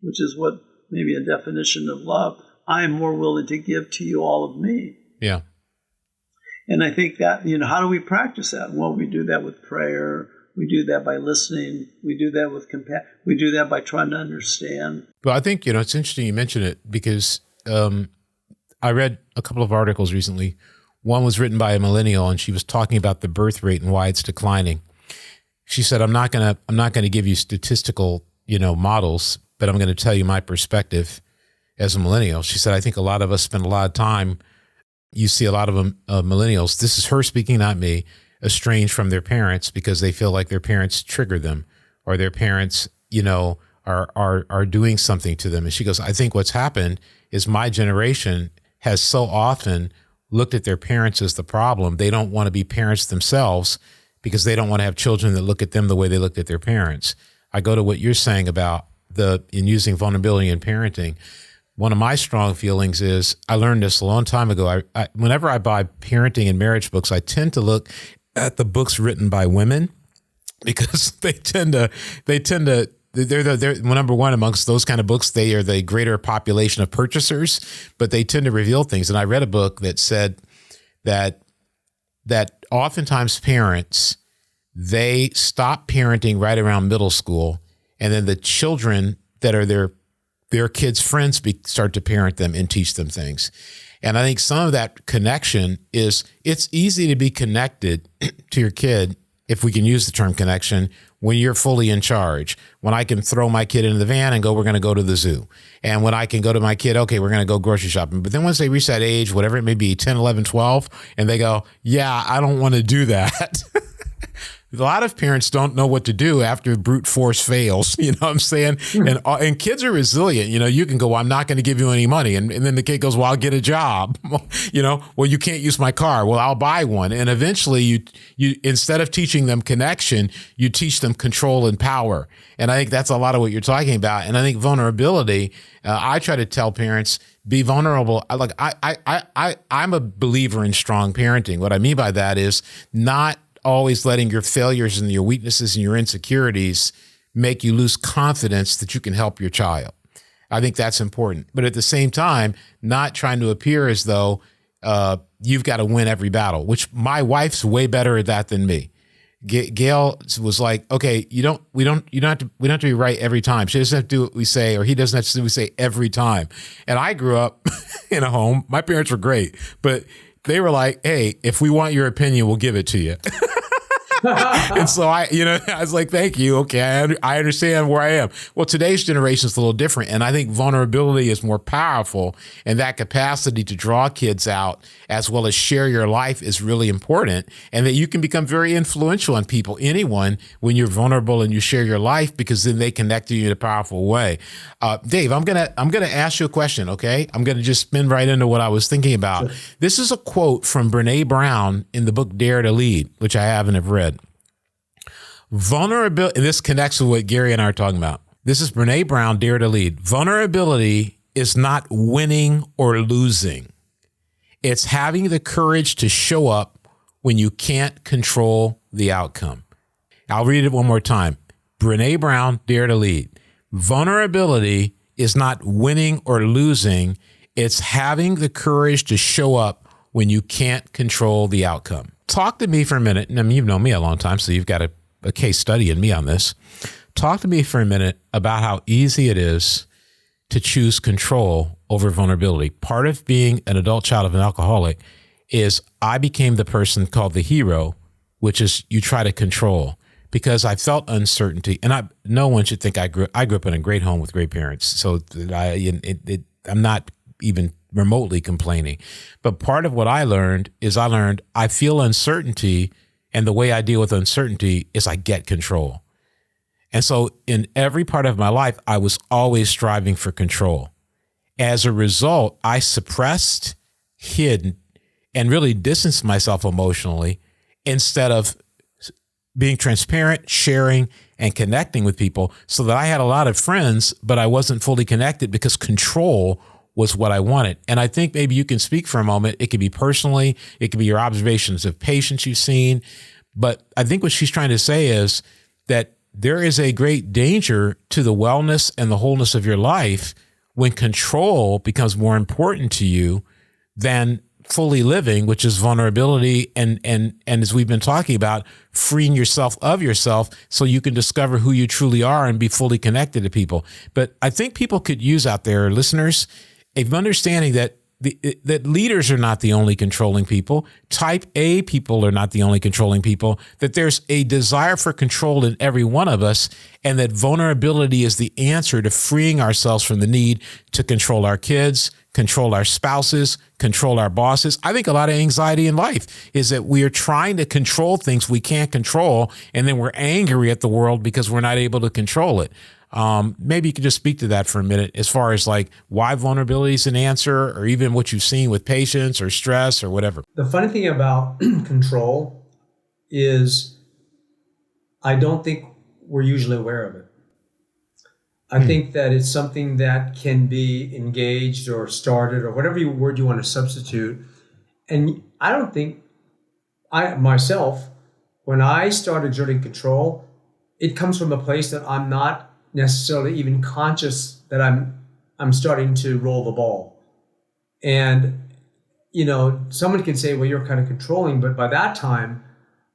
which is what maybe a definition of love, I am more willing to give to you all of me. Yeah. And I think that, how do we practice that? Well, we do that with prayer. We do that by listening. We do that with compassion. We do that by trying to understand. Well, I think, it's interesting you mention it because I read a couple of articles recently. One was written by a millennial, and she was talking about the birth rate and why it's declining. She said, I'm not going to give you statistical, models, but I'm going to tell you my perspective as a millennial. She said, I think a lot of us spend a lot of time, you see a lot of millennials, this is her speaking, not me, estranged from their parents because they feel like their parents trigger them or their parents, are doing something to them. And she goes, I think what's happened is my generation has so often looked at their parents as the problem. They don't want to be parents themselves because they don't want to have children that look at them the way they looked at their parents. I go to what you're saying about in using vulnerability in parenting. One of my strong feelings is, I learned this a long time ago. Whenever I buy parenting and marriage books, I tend to look at the books written by women because they're number one amongst those kind of books. They are the greater population of purchasers, but they tend to reveal things. And I read a book that said that oftentimes parents, they stop parenting right around middle school, and then the children that are their kids' friends start to parent them and teach them things. And I think some of that connection is, it's easy to be connected to your kid, if we can use the term connection, when you're fully in charge. When I can throw my kid into the van and go, we're going to go to the zoo. And when I can go to my kid, okay, we're going to go grocery shopping. But then once they reach that age, whatever it may be, 10, 11, 12, and they go, yeah, I don't want to do that. A lot of parents don't know what to do after brute force fails, you know what I'm saying? And kids are resilient. You can go, well, I'm not going to give you any money. And then the kid goes, well, I'll get a job. Well, you can't use my car. Well, I'll buy one. And eventually you instead of teaching them connection, you teach them control and power. And I think that's a lot of what you're talking about. And I think vulnerability, I try to tell parents, be vulnerable. I'm a believer in strong parenting. What I mean by that is not always letting your failures and your weaknesses and your insecurities make you lose confidence that you can help your child. I think that's important. But at the same time, not trying to appear as though you've got to win every battle, which my wife's way better at that than me. Gail was like, okay, we don't have to be right every time. She doesn't have to do what we say, or he doesn't have to do what we say every time. And I grew up in a home. My parents were great, but they were like, hey, if we want your opinion, we'll give it to you. And so I was like, thank you. Okay. I understand where I am. Well, today's generation is a little different. And I think vulnerability is more powerful, and that capacity to draw kids out as well as share your life is really important, and that you can become very influential on people, anyone, when you're vulnerable and you share your life, because then they connect to you in a powerful way. Dave, I'm going to ask you a question. Okay. I'm going to just spin right into what I was thinking about. Sure. This is a quote from Brene Brown in the book Dare to Lead, which I haven't have read. Vulnerability, and this connects with what Gary and I are talking about. This is Brene Brown, Dare to Lead. Vulnerability is not winning or losing. It's having the courage to show up when you can't control the outcome. I'll read it one more time. Brene Brown, Dare to Lead. Vulnerability is not winning or losing. It's having the courage to show up when you can't control the outcome. Talk to me for a minute. And I mean, you've known me a long time, so you've got a case study in me on this. Talk to me for a minute about how easy it is to choose control over vulnerability. Part of being an adult child of an alcoholic is I became the person called the hero, which is you try to control, because I felt uncertainty. And no one should think I grew up in a great home with great parents. So I'm not even remotely complaining. But part of what I learned I feel uncertainty, and the way I deal with uncertainty is I get control. And so in every part of my life, I was always striving for control. As a result, I suppressed, hid, and really distanced myself emotionally instead of being transparent, sharing, and connecting with people, so that I had a lot of friends, but I wasn't fully connected because control was what I wanted. And I think maybe you can speak for a moment. It could be personally, it could be your observations of patients you've seen. But I think what she's trying to say is that there is a great danger to the wellness and the wholeness of your life when control becomes more important to you than fully living, which is vulnerability. And as we've been talking about, freeing yourself of yourself so you can discover who you truly are and be fully connected to people. But I think people could use out there, listeners, of understanding that that leaders are not the only controlling people. Type A people are not the only controlling people, that there's a desire for control in every one of us, and that vulnerability is the answer to freeing ourselves from the need to control our kids, control our spouses, control our bosses. I think a lot of anxiety in life is that we are trying to control things we can't control, and then we're angry at the world because we're not able to control it. Maybe you could just speak to that for a minute, as far as like why vulnerability is an answer, or even what you've seen with patients or stress or whatever. The funny thing about control is I don't think we're usually aware of it. I think that it's something that can be engaged or started or whatever word you want to substitute. And I don't think myself, when I start exerting control, it comes from a place that I'm not necessarily even conscious that I'm starting to roll the ball. And, you know, someone can say, well, you're kind of controlling, but by that time,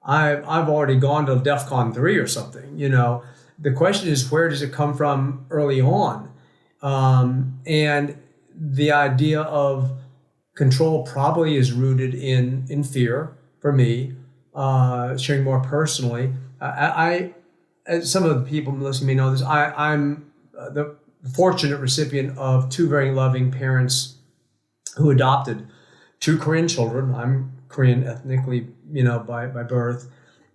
I've already gone to DEFCON 3 or something. You know, the question is, where does it come from early on? And the idea of control probably is rooted in fear for me, sharing more personally. As some of the people listening may know this, I'm the fortunate recipient of two very loving parents who adopted two Korean children. I'm Korean ethnically, you know, by birth.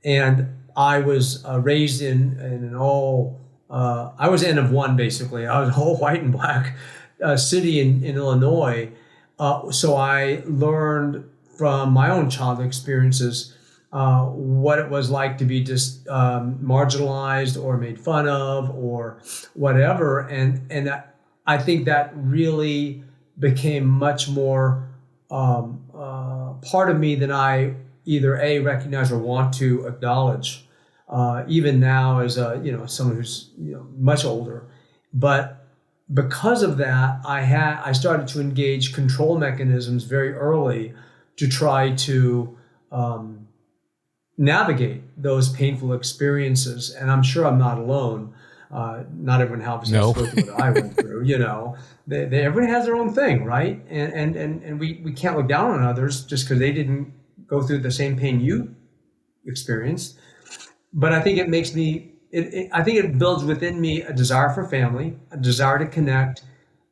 And I was raised in an all, I was N of one, basically. I was all white and black city in Illinois. So I learned from my own childhood experiences what it was like to be just marginalized or made fun of or whatever. And I think that really became much more part of me than I either A, recognize or want to acknowledge, even now as someone who's much older. But because of that, I started to engage control mechanisms very early to try to navigate those painful experiences. And I'm sure I'm not alone. Not everyone has to go through what I went through. Everybody has their own thing, right? And we can't look down on others just because they didn't go through the same pain you experienced. But I think it makes me, I think it builds within me a desire for family, a desire to connect,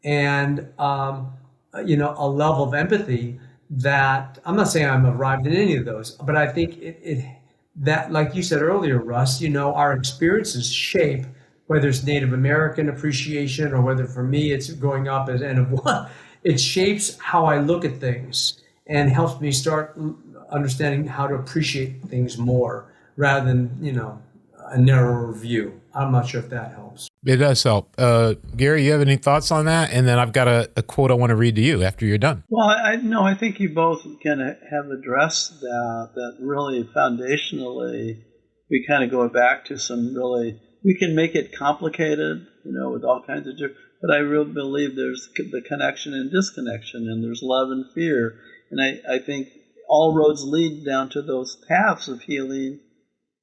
and a level of empathy that I'm not saying I'm arrived in any of those, but I think that, like you said earlier, Russ, our experiences shape, whether it's Native American appreciation or whether for me it's growing up as N of one, it shapes how I look at things and helps me start understanding how to appreciate things more rather than, a narrower view. I'm not sure if that helps. It does help. Gary, you have any thoughts on that? And then I've got a quote I want to read to you after you're done. Well, I think you both kind of have addressed that really foundationally we kind of go back to some really, we can make it complicated, with all kinds of different, but I really believe there's the connection and disconnection, and there's love and fear. And I think all roads lead down to those paths of healing,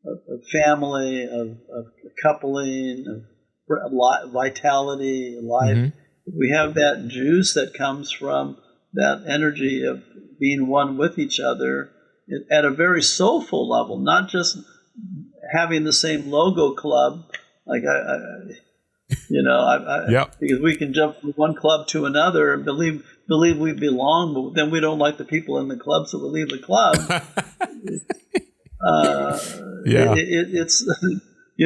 of family, of coupling, of vitality, life. Mm-hmm. We have that juice that comes from that energy of being one with each other at a very soulful level, not just having the same logo club. Like yep. Because we can jump from one club to another and believe we belong, but then we don't like the people in the club, so we leave the club. Yeah. It's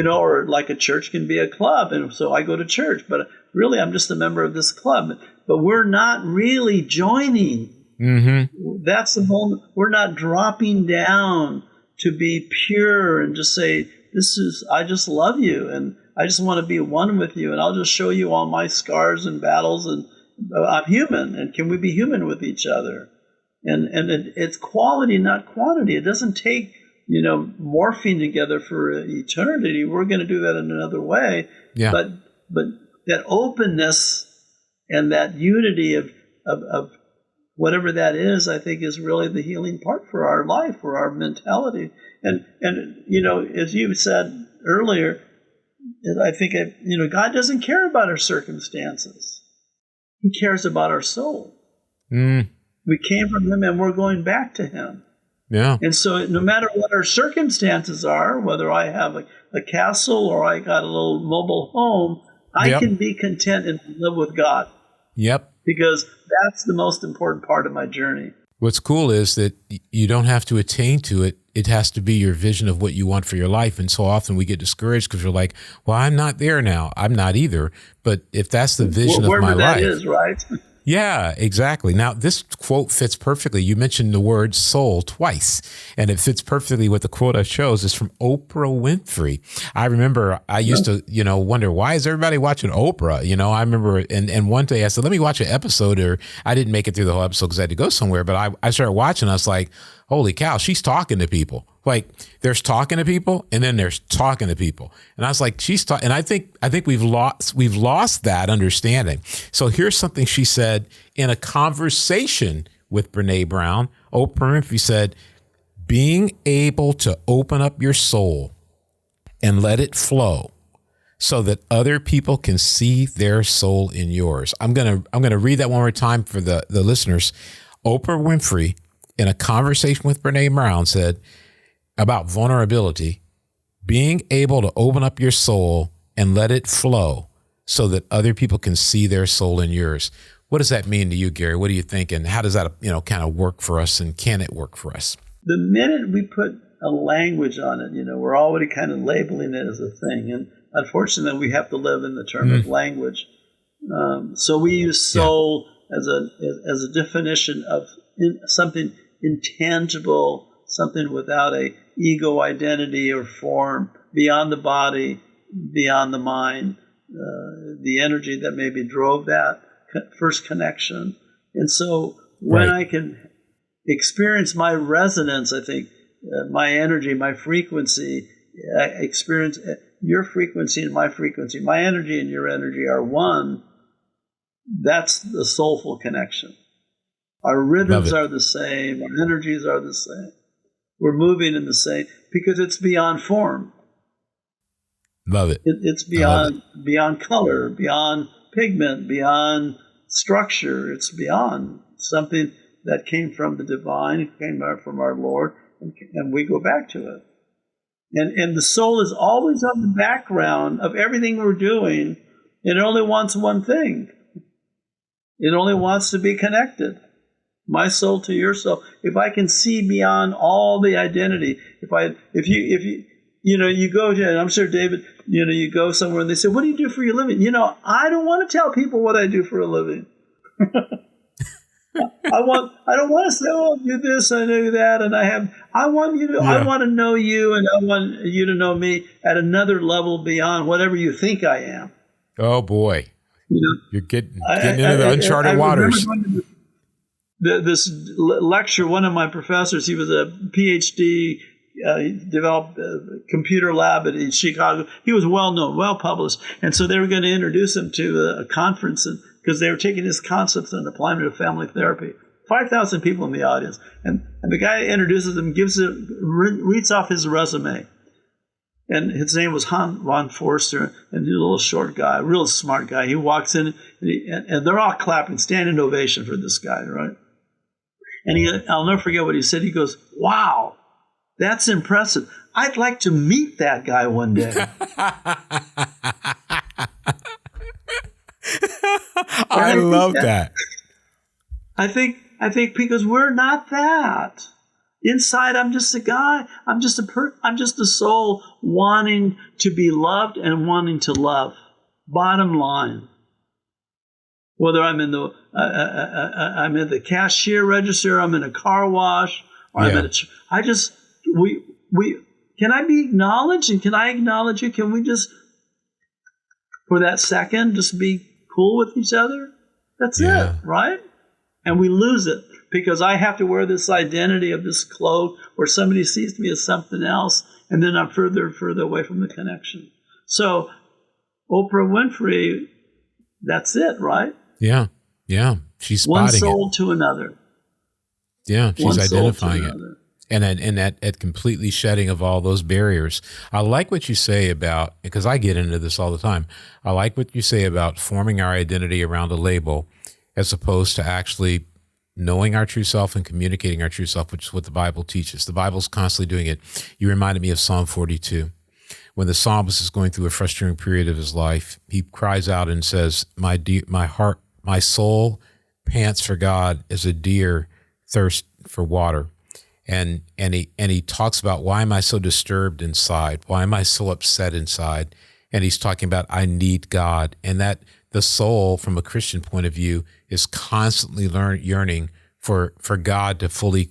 or like a church can be a club, and so I go to church, but really I'm just a member of this club. But we're not really joining. Mm-hmm. That's the whole. We're not dropping down to be pure and just say, I just love you, and I just want to be one with you, and I'll just show you all my scars and battles, and I'm human, and can we be human with each other? And it's quality, not quantity. It doesn't take morphing together for eternity. We're going to do that in another way. Yeah. But that openness and that unity of whatever that is, I think, is really the healing part for our life, for our mentality. And as you said earlier, I think God doesn't care about our circumstances. He cares about our soul. Mm. We came from Him, and we're going back to Him. Yeah. And so no matter what our circumstances are, whether I have a castle or I got a little mobile home, I can be content and live with God. Yep. Because that's the most important part of my journey. What's cool is that you don't have to attain to it. It has to be your vision of what you want for your life. And so often we get discouraged because we're like, well, I'm not there now. I'm not either. But if that's the vision of my life. That is, right? Yeah, exactly. Now, this quote fits perfectly. You mentioned the word soul twice, and it fits perfectly with the quote I chose. It's from Oprah Winfrey. I remember I used to, wonder, why is everybody watching Oprah? I remember, and one day I said, let me watch an episode, or I didn't make it through the whole episode because I had to go somewhere, but I started watching. I was like, holy cow, she's talking to people. Like, there's talking to people, and then there's talking to people. And I was like, and I think we've lost that understanding. So here's something she said in a conversation with Brene Brown. Oprah Winfrey said, being able to open up your soul and let it flow so that other people can see their soul in yours. I'm gonna read that one more time for the listeners. Oprah Winfrey, in a conversation with Brene Brown, said about vulnerability, being able to open up your soul and let it flow so that other people can see their soul in yours. What does that mean to you, Gary? What do you think? And how does that, kind of work for us, and can it work for us? The minute we put a language on it, we're already kind of labeling it as a thing. And unfortunately, we have to live in the term of language. So we use soul as a definition of something intangible, something without a ego identity or form, beyond the body, beyond the mind, the energy that maybe drove that first connection. And so when I can experience my resonance, I think my energy, my frequency, experience your frequency and my frequency, my energy and your energy are one. That's the soulful connection. Our rhythms are the same. Our energies are the same. We're moving in the same, because it's beyond form. Love it. It's beyond color, beyond pigment, beyond structure. It's beyond something that came from the divine, came from our Lord, and we go back to it. And the soul is always on the background of everything we're doing. It only wants one thing. It only wants to be connected. My soul to your soul. If I can see beyond all the identity, if you go to, and I'm sure David, you go somewhere and they say, "What do you do for your living?" I don't want to tell people what I do for a living. I don't want to say, "Oh, I do this, I do that," and I want you to. Yeah. I want to know you, and I want you to know me at another level beyond whatever you think I am. Oh boy, you're getting into the uncharted waters. This lecture, one of my professors, he was a PhD. He developed a computer lab in Chicago. He was well known, well published, and so they were going to introduce him to a conference, because they were taking his concepts and applying it to family therapy. 5,000 people in the audience, and the guy introduces him, reads off his resume, and his name was von Forster, and he's a little short guy, real smart guy. He walks in, and they're all clapping, standing ovation for this guy, right? And I'll never forget what he said. He goes, "Wow, that's impressive. I'd like to meet that guy one day." I love that. I think because we're not that. Inside, I'm just a guy. I'm just a soul wanting to be loved and wanting to love. Bottom line. Whether I'm in the cashier register, I'm in a car wash, or I'm at can I be acknowledged, and can I acknowledge you? Can we just, for that second, just be cool with each other? That's it, right? And we lose it because I have to wear this identity of this cloak where somebody sees me as something else, and then I'm further and further away from the connection. So Oprah Winfrey, that's it, right? Yeah. She's spotting one soul to another. Yeah, she's identifying it. And that completely shedding of all those barriers. I like what you say about, because I get into this all the time, I like what you say about forming our identity around a label as opposed to actually knowing our true self and communicating our true self, which is what the Bible teaches. The Bible's constantly doing it. You reminded me of Psalm 42. When the psalmist is going through a frustrating period of his life, he cries out and says, my soul pants for God as a deer thirsts for water. And he talks about, why am I so disturbed inside? Why am I so upset inside? And he's talking about, I need God. And that the soul, from a Christian point of view, is constantly yearning for God to fully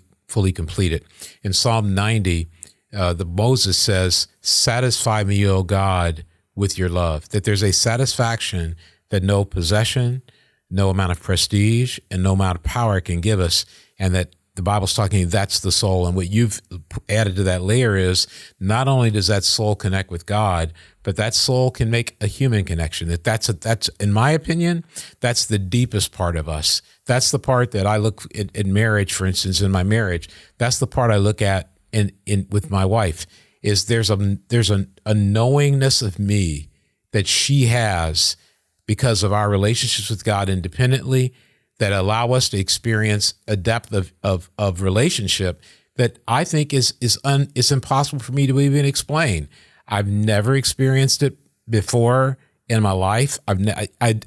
complete it. In Psalm 90, Moses says, satisfy me, O God, with your love. That there's a satisfaction that no possession, no amount of prestige, and no amount of power can give us. And that the Bible's talking, that's the soul. And what you've added to that layer is, not only does that soul connect with God, but that soul can make a human connection. That's in my opinion, that's the deepest part of us. That's the part that I look at in marriage, for instance, in my marriage. That's the part I look at in with my wife, is there's a knowingness of me that she has because of our relationships with God independently, that allow us to experience a depth of relationship that I think is impossible for me to even explain. I've never experienced it before in my life.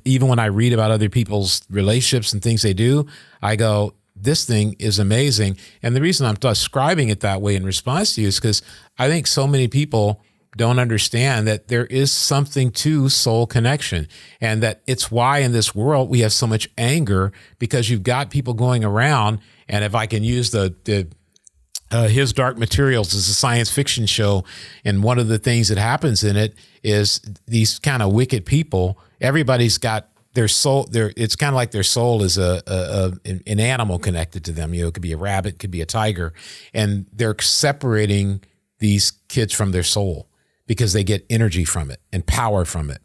Even when I read about other people's relationships and things they do, I go, this thing is amazing. And the reason I'm describing it that way in response to you is because I think so many people don't understand that there is something to soul connection, and that it's why in this world we have so much anger, because you've got people going around. And if I can use His Dark Materials is a science fiction show, and one of the things that happens in it is these kind of wicked people, everybody's got their soul. It's kind of like their soul is an animal connected to them. It could be a rabbit, it could be a tiger, and they're separating these kids from their soul because they get energy from it and power from it.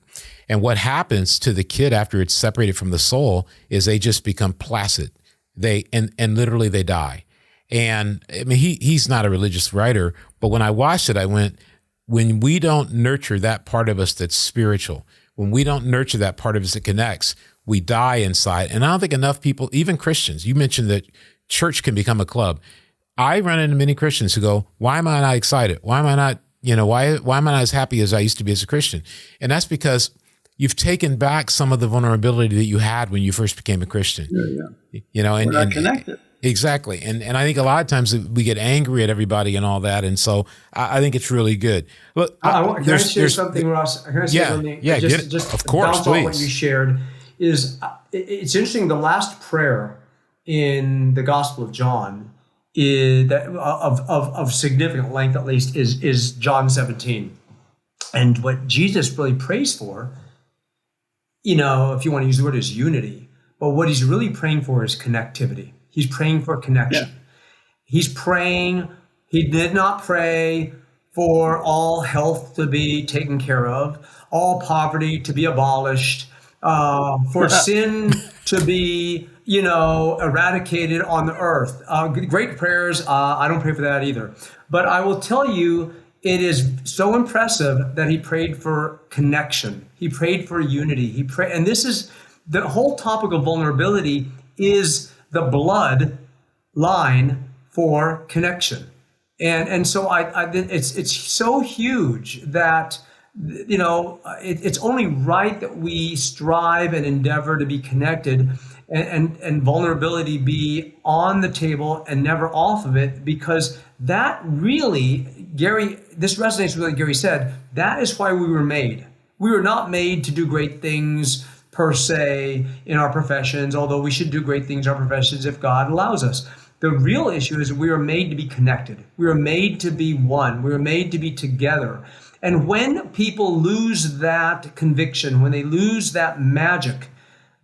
And what happens to the kid after it's separated from the soul is they just become placid. and literally they die. And I mean, he's not a religious writer, but when I watched it, I went, when we don't nurture that part of us that's spiritual, when we don't nurture that part of us that connects, we die inside. And I don't think enough people, even Christians, you mentioned that church can become a club. I run into many Christians who go, why am I not excited? Why am I not, why am I not as happy as I used to be as a Christian? And that's because you've taken back some of the vulnerability that you had when you first became a Christian. Yeah. We're not connected. Exactly. And I think a lot of times we get angry at everybody and all that. And so I think it's really good. Look, can I share something, Ross? Can I say something? Yeah, just of course, please. What you shared is, it's interesting. The last prayer in the Gospel of John is that of significant length, at least, is John 17. And what Jesus really prays for, if you want to use the word, is unity. But what he's really praying for is connectivity. He's praying for connection. Yeah. He's praying, he did not pray for all health to be taken care of, all poverty to be abolished, for sin to be, eradicated on the earth. Great prayers. I don't pray for that either. But I will tell you, it is so impressive that he prayed for connection. He prayed for unity. And this is the whole topic of vulnerability is the blood line for connection. And so it's so huge that, it's only right that we strive and endeavor to be connected and vulnerability be on the table and never off of it, because that really, Gary, this resonates with what Gary said, that is why we were made. We were not made to do great things per se in our professions, although we should do great things in our professions if God allows us. The real issue is we were made to be connected. We were made to be one. We were made to be together. And when people lose that conviction, when they lose that magic,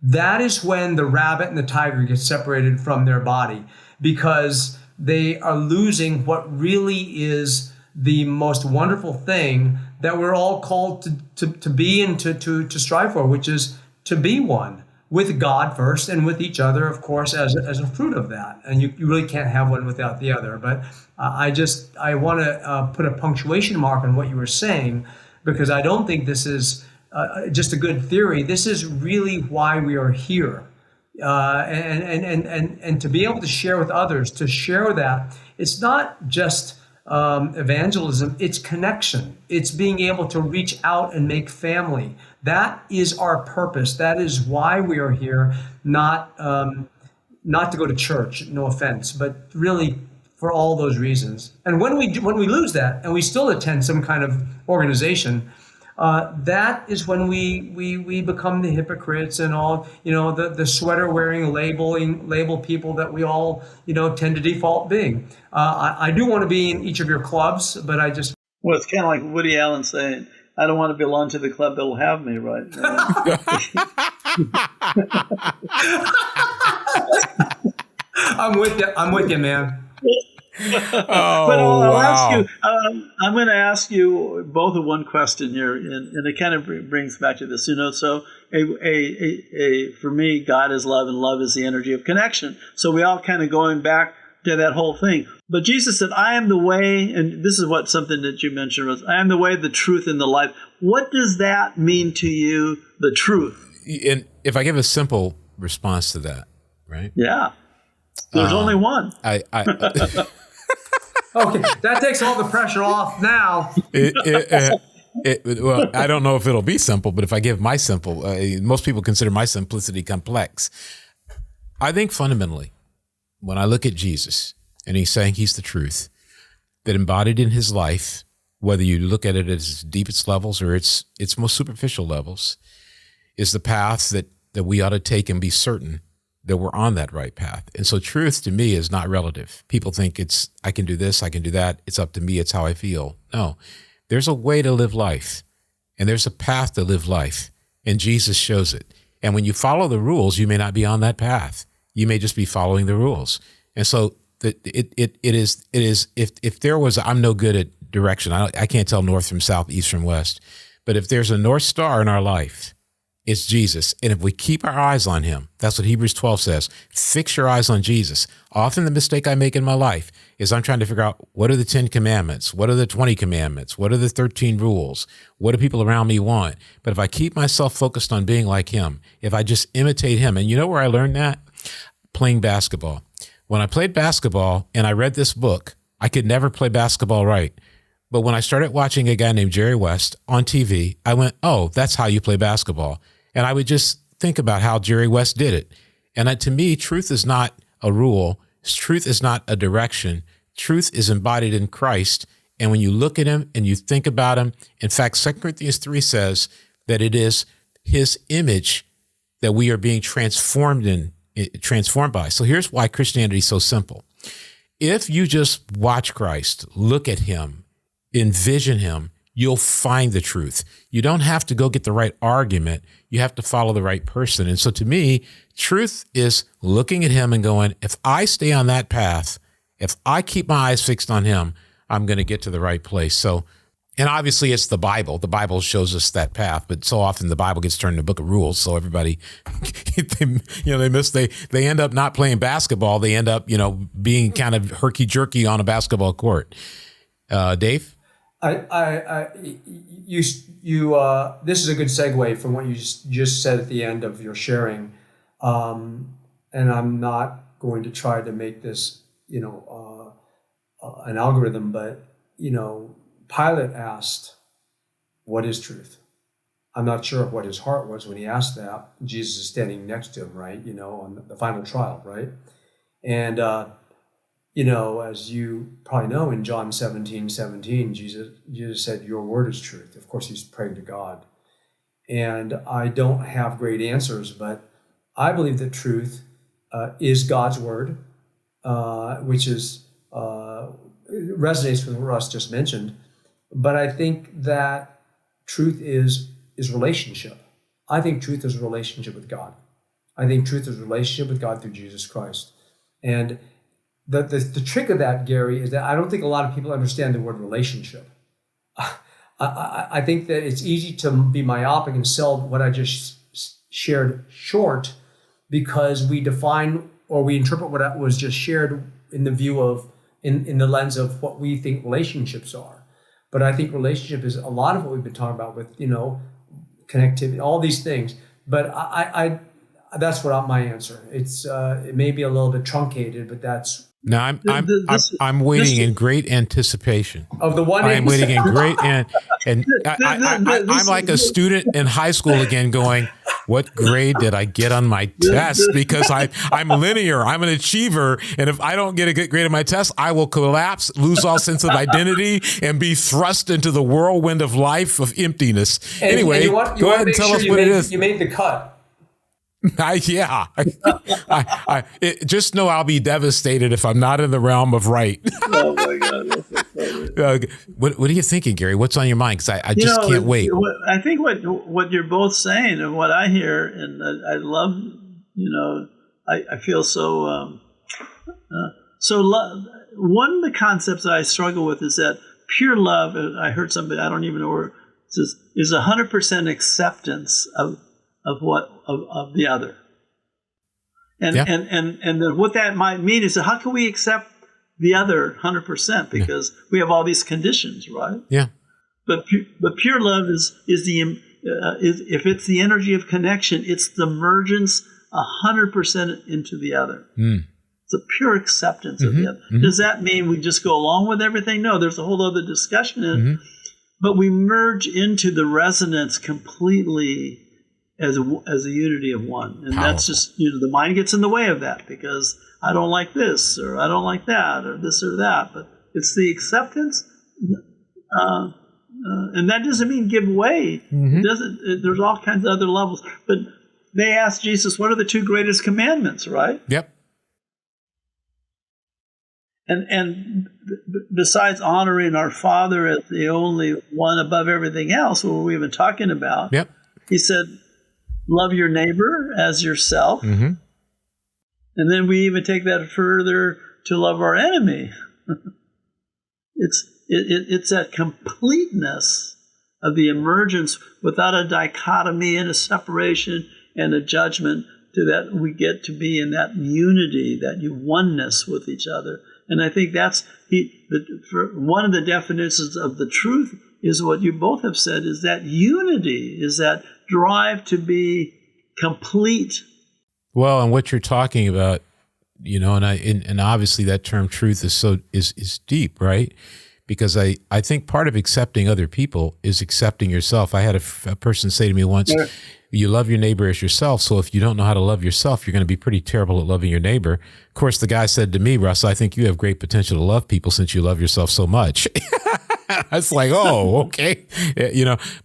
that is when the rabbit and the tiger get separated from their body, because they are losing what really is the most wonderful thing that we're all called to be and to strive for, which is to be one with God first and with each other, of course, as a fruit of that. And you really can't have one without the other. But I want to put a punctuation mark on what you were saying, because I don't think this is just a good theory. This is really why we are here. And to be able to share with others, to share that, it's not just evangelism, it's connection. It's being able to reach out and make family. That is our purpose. That is why we are here, not to go to church, no offense, but really for all those reasons. And when we lose that and we still attend some kind of organization, that is when we become the hypocrites and all, the sweater wearing label people that we all, tend to default being. I do want to be in each of your clubs, but I just... Well, it's kind of like Woody Allen saying, I don't want to belong to the club that'll have me, right? I'm with you, man. But I'll ask you. I'm going to ask you both one question here, and it kind of brings back to this. So, for me, God is love, and love is the energy of connection. So we all kind of going back to that whole thing. But Jesus said, "I am the way," and this is something that you mentioned was, "I am the way, the truth, and the life." What does that mean to you? The truth. And if I give a simple response to that, right? Yeah. There's only one. I Okay, that takes all the pressure off now. Well, I don't know if it'll be simple, but if I give my simple, most people consider my simplicity complex. I think fundamentally, when I look at Jesus and he's saying he's the truth, that embodied in his life, whether you look at it at its deepest levels or its most superficial levels, is the path that we ought to take and be certain that we're on that right path. And so truth to me is not relative. People think I can do this, I can do that. It's up to me. It's how I feel. No, there's a way to live life and there's a path to live life. And Jesus shows it. And when you follow the rules, you may not be on that path. You may just be following the rules. And so it is, if there was, I'm no good at direction. I can't tell north from south, east from west, but if there's a North Star in our life It's Jesus. And if we keep our eyes on him, that's what Hebrews 12 says. Fix your eyes on Jesus. Often the mistake I make in my life is I'm trying to figure out, what are the 10 commandments? What are the 20 commandments? What are the 13 rules? What do people around me want? But if I keep myself focused on being like him, if I just imitate him, and you know where I learned that? Playing basketball. When I played basketball and I read this book, I could never play basketball right. But when I started watching a guy named Jerry West on TV, I went, oh, that's how you play basketball. And I would just think about how Jerry West did it. And to me, truth is not a rule. Truth is not a direction. Truth is embodied in Christ. And when you look at him and you think about him, in fact, 2 Corinthians 3 says that it is his image that we are being transformed by. So here's why Christianity is so simple. If you just watch Christ, look at him, envision him, you'll find the truth. You don't have to go get the right argument. You have to follow the right person. And so to me, truth is looking at him and going, if I stay on that path, if I keep my eyes fixed on him, I'm going to get to the right place. So, and obviously it's the Bible. The Bible shows us that path, but so often the Bible gets turned into a book of rules. So everybody, they end up not playing basketball. They end up, being kind of herky jerky on a basketball court. Dave? This is a good segue from what you just said at the end of your sharing, and I'm not going to try to make this, an algorithm, but Pilate asked, "What is truth?" I'm not sure what his heart was when he asked that. Jesus is standing next to him, right? On the final trial, right? And as you probably know, in John 17:17, Jesus said, "Your word is truth." Of course, he's praying to God. And I don't have great answers, but I believe that truth is God's word, which resonates with what Russ just mentioned. But I think that truth is relationship. I think truth is a relationship with God. I think truth is a relationship with God through Jesus Christ. And the trick of that, Gary, is that I don't think a lot of people understand the word relationship. I think that it's easy to be myopic and sell what I just shared short because we define or we interpret what was just shared in the view of, in the lens of what we think relationships are. But I think relationship is a lot of what we've been talking about with, connectivity, all these things. But I that's my answer. It may be a little bit truncated, but that's. Now I'm waiting in great anticipation of the one. I'm waiting in great and I'm like a student in high school again, going, what grade did I get on my test? Because I'm linear, I'm an achiever, and if I don't get a good grade on my test, I will collapse, lose all sense of identity, and be thrust into the whirlwind of life of emptiness. Anyway, go ahead and tell us what it is. You made the cut. Just know I'll be devastated if I'm not in the realm of right. Oh my God, that's so funny. What are you thinking, Gary? What's on your mind? Because I just can't wait. I think what you're both saying and what I hear, and I love, I feel so love. One of the concepts that I struggle with is that pure love. I heard somebody, I don't even know where it says, is 100% acceptance of the other, and then what that might mean is that how can we accept the other 100% because we have all these conditions, right? Yeah. But pure love is if it's the energy of connection, it's the emergence 100% into the other. It's a pure acceptance of the other. Does that mean we just go along with everything? No, there's a whole other discussion in it. But we merge into the resonance completely as a unity of one. And Powerful. That's just, the mind gets in the way of that because I don't like this or I don't like that or this or that. But it's the acceptance. And that doesn't mean give way. It doesn't. There's all kinds of other levels. But they asked Jesus, what are the two greatest commandments, right? Yep. And besides honoring our Father as the only one above everything else, what we've been talking about, he said, love your neighbor as yourself. And then we even take that further to love our enemy. It's that completeness of the emergence without a dichotomy and a separation and a judgment, to that we get to be in that unity, that oneness with each other. And I think that's one of the definitions of the truth is what you both have said, is that unity, is that drive to be complete. Well, and what you're talking about, and obviously that term truth is deep, right? Because I think part of accepting other people is accepting yourself. I had a person say to me once, yeah, you love your neighbor as yourself. So if you don't know how to love yourself, you're going to be pretty terrible at loving your neighbor. Of course, the guy said to me, Russ, I think you have great potential to love people since you love yourself so much. I was like, oh, okay.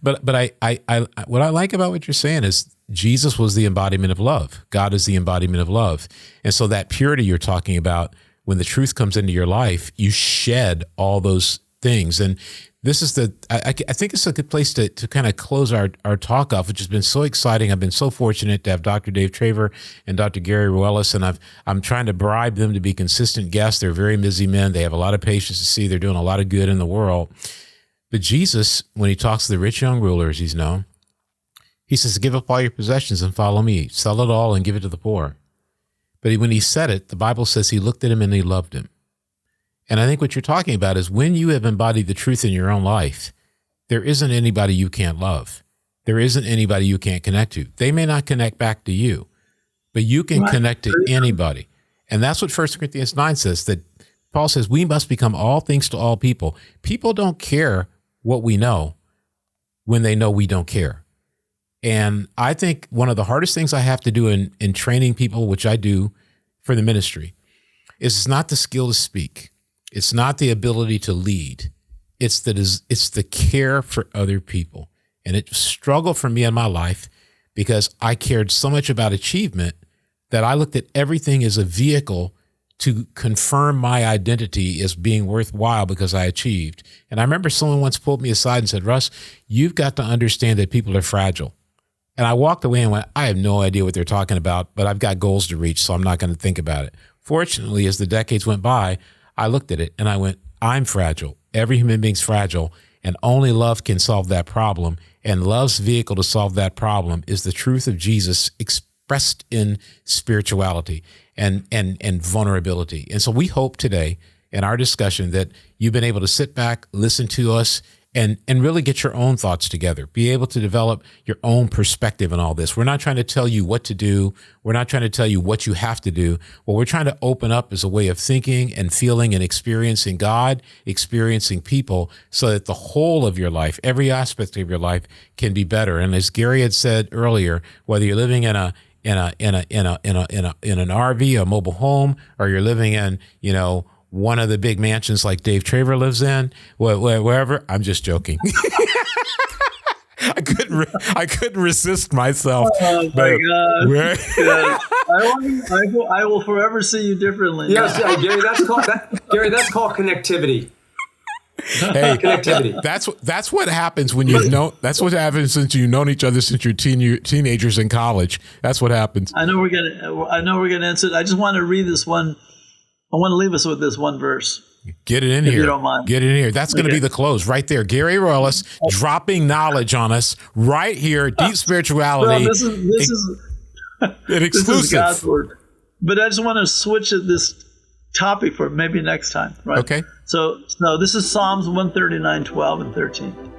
But what I like about what you're saying is Jesus was the embodiment of love. God is the embodiment of love. And so that purity you're talking about, when the truth comes into your life, you shed all those things. And this is I think it's a good place to kind of close our talk off, which has been so exciting. I've been so fortunate to have Dr. Dave Traver and Dr. Gary Ruelas, and I'm trying to bribe them to be consistent guests. They're very busy men. They have a lot of patients to see. They're doing a lot of good in the world. But Jesus, when he talks to the rich young ruler, as he's known, he says, give up all your possessions and follow me. Sell it all and give it to the poor. But when he said it, the Bible says he looked at him and he loved him. And I think what you're talking about is when you have embodied the truth in your own life, there isn't anybody you can't love. There isn't anybody you can't connect to. They may not connect back to you, but you can connect to anybody. And that's what 1 Corinthians 9 says, that Paul says we must become all things to all people. People don't care what we know when they know we don't care. And I think one of the hardest things I have to do in training people, which I do for the ministry, is it's not the skill to speak. It's not the ability to lead. It's the care for other people. And it struggled for me in my life because I cared so much about achievement that I looked at everything as a vehicle to confirm my identity as being worthwhile because I achieved. And I remember someone once pulled me aside and said, Russ, you've got to understand that people are fragile. And I walked away and went, I have no idea what they're talking about, but I've got goals to reach, so I'm not going to think about it. Fortunately, as the decades went by, I looked at it and I went, I'm fragile. Every human being's fragile, and only love can solve that problem. And love's vehicle to solve that problem is the truth of Jesus expressed in spirituality and vulnerability. And so we hope today in our discussion that you've been able to sit back, listen to us, and really get your own thoughts together, be able to develop your own perspective in all this. We're not trying to tell you what to do. We're not trying to tell you what you have to do. What we're trying to open up is a way of thinking and feeling and experiencing God, experiencing people, so that the whole of your life, every aspect of your life can be better. And as Gary had said earlier, whether you're living in an RV, a mobile home, or you're living in, one of the big mansions like Dave Traver lives in, wherever. I'm just joking. I couldn't resist myself. Oh my God! I will forever see you differently. Yes, Gary. That's called connectivity. Hey, connectivity. That's what happens when you know. That's what happens since you've known each other since you're teenagers in college. That's what happens. I know we're gonna answer. I just want to read this one. I want to leave us with this one verse. Get it in here. If you don't mind. Get it in here. That's going to be the close right there. Gary Ruelas dropping knowledge on us right here. Deep spirituality. No, this is an exclusive. This is God's word. But I just want to switch this topic for maybe next time. Right? Okay. So this is Psalms 139, 12 and 13.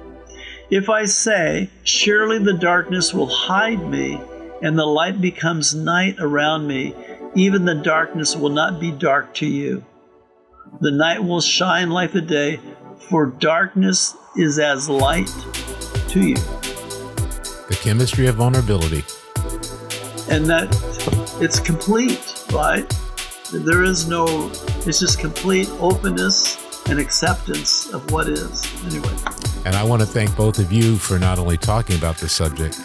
If I say, surely the darkness will hide me, and the light becomes night around me, even the darkness will not be dark to you. The night will shine like the day, for darkness is as light to you. The chemistry of vulnerability. And that it's complete, right? It's just complete openness and acceptance of what is. Anyway. And I want to thank both of you for not only talking about this subject,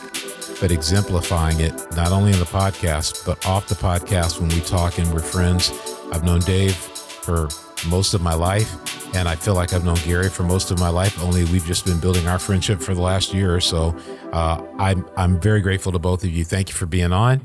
but exemplifying it, not only in the podcast, but off the podcast when we talk and we're friends. I've known Dave for most of my life, and I feel like I've known Gary for most of my life, only we've just been building our friendship for the last year or so. I'm very grateful to both of you. Thank you for being on.